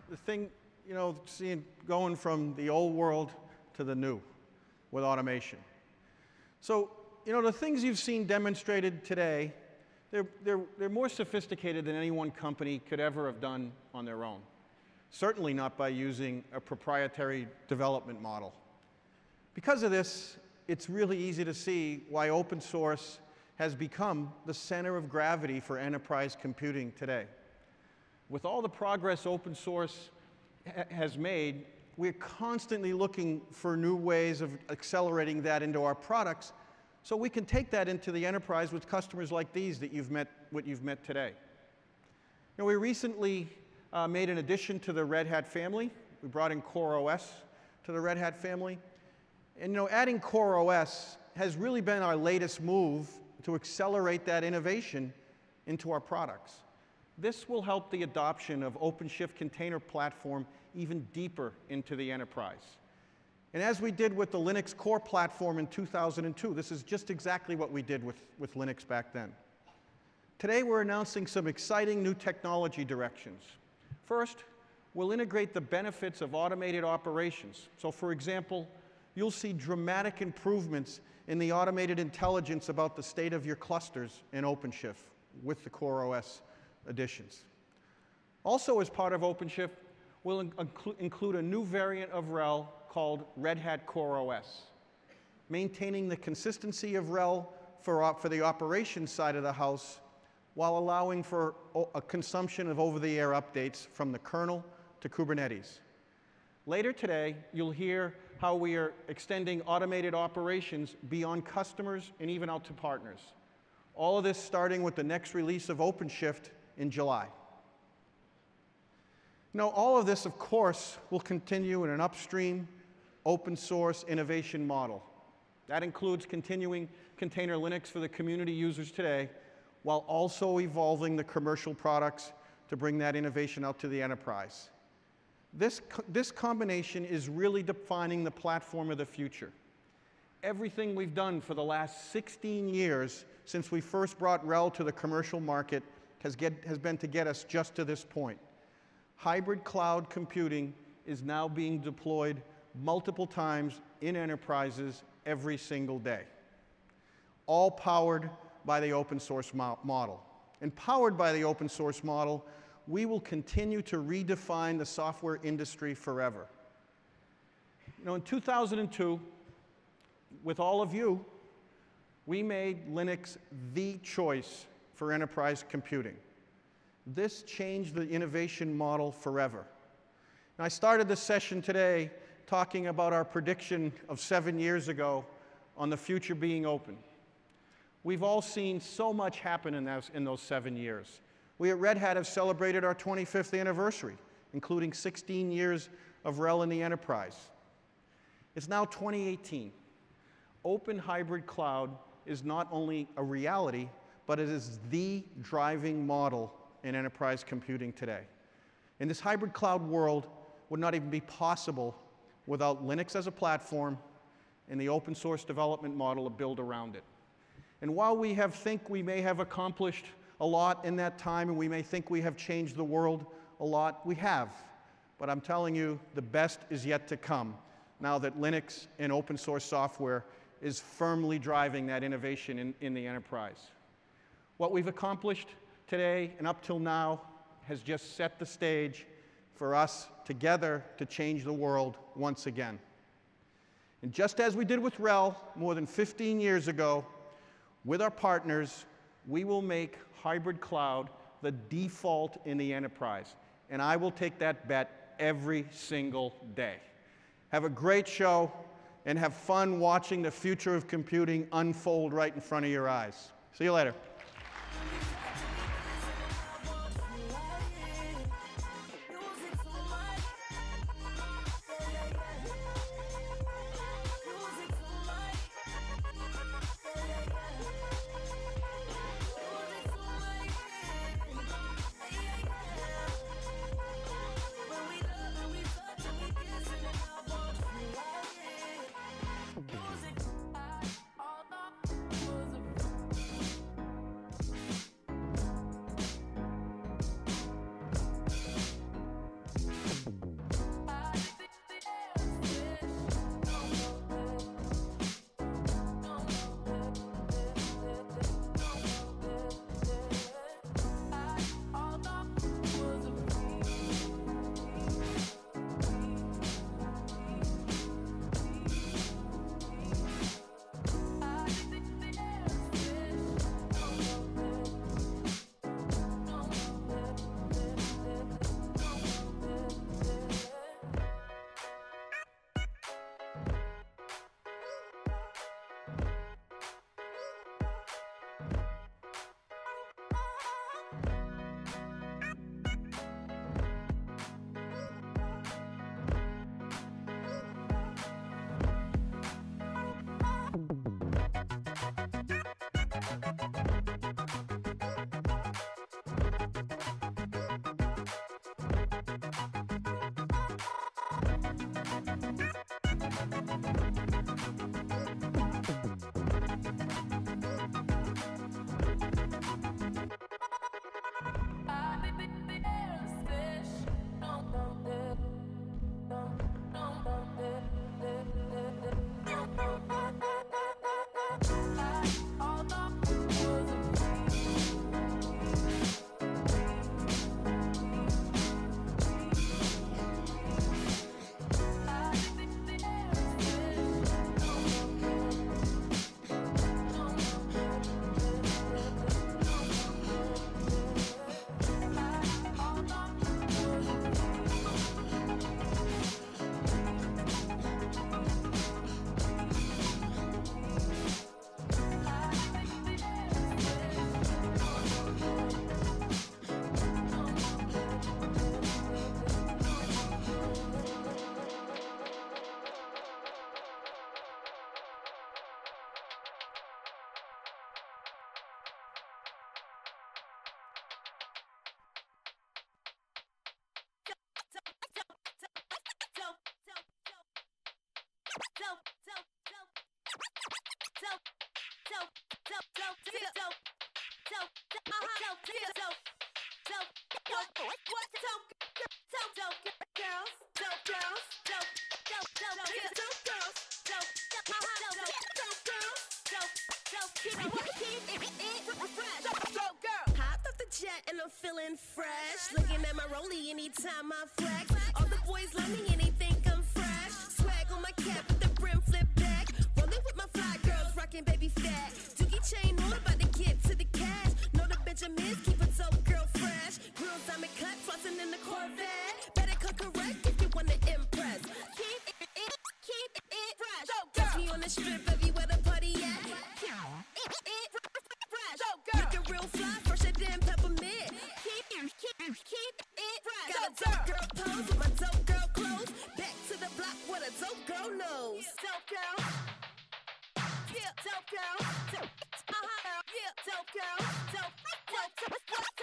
The thing, you know, seeing going from the old world to the new with automation. So, you know, the things you've seen demonstrated today, they're more sophisticated than any one company could ever have done on their own. Certainly not by using a proprietary development model. Because of this, it's really easy to see why open source has become the center of gravity for enterprise computing today. With all the progress open source has made, we're constantly looking for new ways of accelerating that into our products so we can take that into the enterprise with customers like these that you've met today. You know, we recently made an addition to the Red Hat family. We brought in CoreOS to the Red Hat family. And you know, adding CoreOS has really been our latest move to accelerate that innovation into our products. This will help the adoption of OpenShift Container Platform even deeper into the enterprise. And as we did with the Linux Core Platform in 2002, this is just exactly what we did with Linux back then. Today we're announcing some exciting new technology directions. First, we'll integrate the benefits of automated operations. So for example, you'll see dramatic improvements in the automated intelligence about the state of your clusters in OpenShift with the CoreOS additions. Also, as part of OpenShift, we'll include a new variant of RHEL called Red Hat CoreOS, maintaining the consistency of RHEL for the operations side of the house while allowing for a consumption of over-the-air updates from the kernel to Kubernetes. Later today, you'll hear how we are extending automated operations beyond customers and even out to partners. All of this starting with the next release of OpenShift in July. Now, all of this, of course, will continue in an upstream, open source innovation model. That includes continuing container Linux for the community users today, while also evolving the commercial products to bring that innovation out to the enterprise. This combination is really defining the platform of the future. Everything we've done for the last 16 years since we first brought RHEL to the commercial market has been to get us just to this point. Hybrid cloud computing is now being deployed multiple times in enterprises every single day, all powered by the open source model. And powered by the open source model, we will continue to redefine the software industry forever. You know, in 2002, with all of you, we made Linux the choice for enterprise computing. This changed the innovation model forever. And I started this session today talking about our prediction of 7 years ago on the future being open. We've all seen so much happen in those 7 years. We at Red Hat have celebrated our 25th anniversary, including 16 years of RHEL in the enterprise. It's now 2018. Open hybrid cloud is not only a reality, but it is the driving model in enterprise computing today. And this hybrid cloud world would not even be possible without Linux as a platform and the open source development model to build around it. And while we think we may have accomplished a lot in that time, and we may think we have changed the world a lot, we have. But I'm telling you, the best is yet to come now that Linux and open source software is firmly driving that innovation in the enterprise. What we've accomplished today and up till now has just set the stage for us together to change the world once again. And just as we did with RHEL more than 15 years ago, with our partners, we will make hybrid cloud the default in the enterprise. And I will take that bet every single day. Have a great show and have fun watching the future of computing unfold right in front of your eyes. See you later. Hopped off the jet and I'm feeling fresh. Looking at my rollie anytime I flex. All the boys love me and they think I'm fresh. Swag on my cap with the brim flip back. Rolling with my fly girls, rocking baby fat. Dookie chain on, about to get to the cash. Know the Benjamins keep a dope girl fresh. Grills diamond cut, flossing in the Corvette. Better cut correct if you wanna impress. Keep it fresh. Catch me on the strip everywhere the party at. Keep it fresh. Looking real fly, fresher than peppermint. Keep it fresh. Got a dope girl pose with my dope girl clothes. Back to the block with a dope girl knows. Dope girl. Yeah, dope girl. Yeah, dope girl. Dope.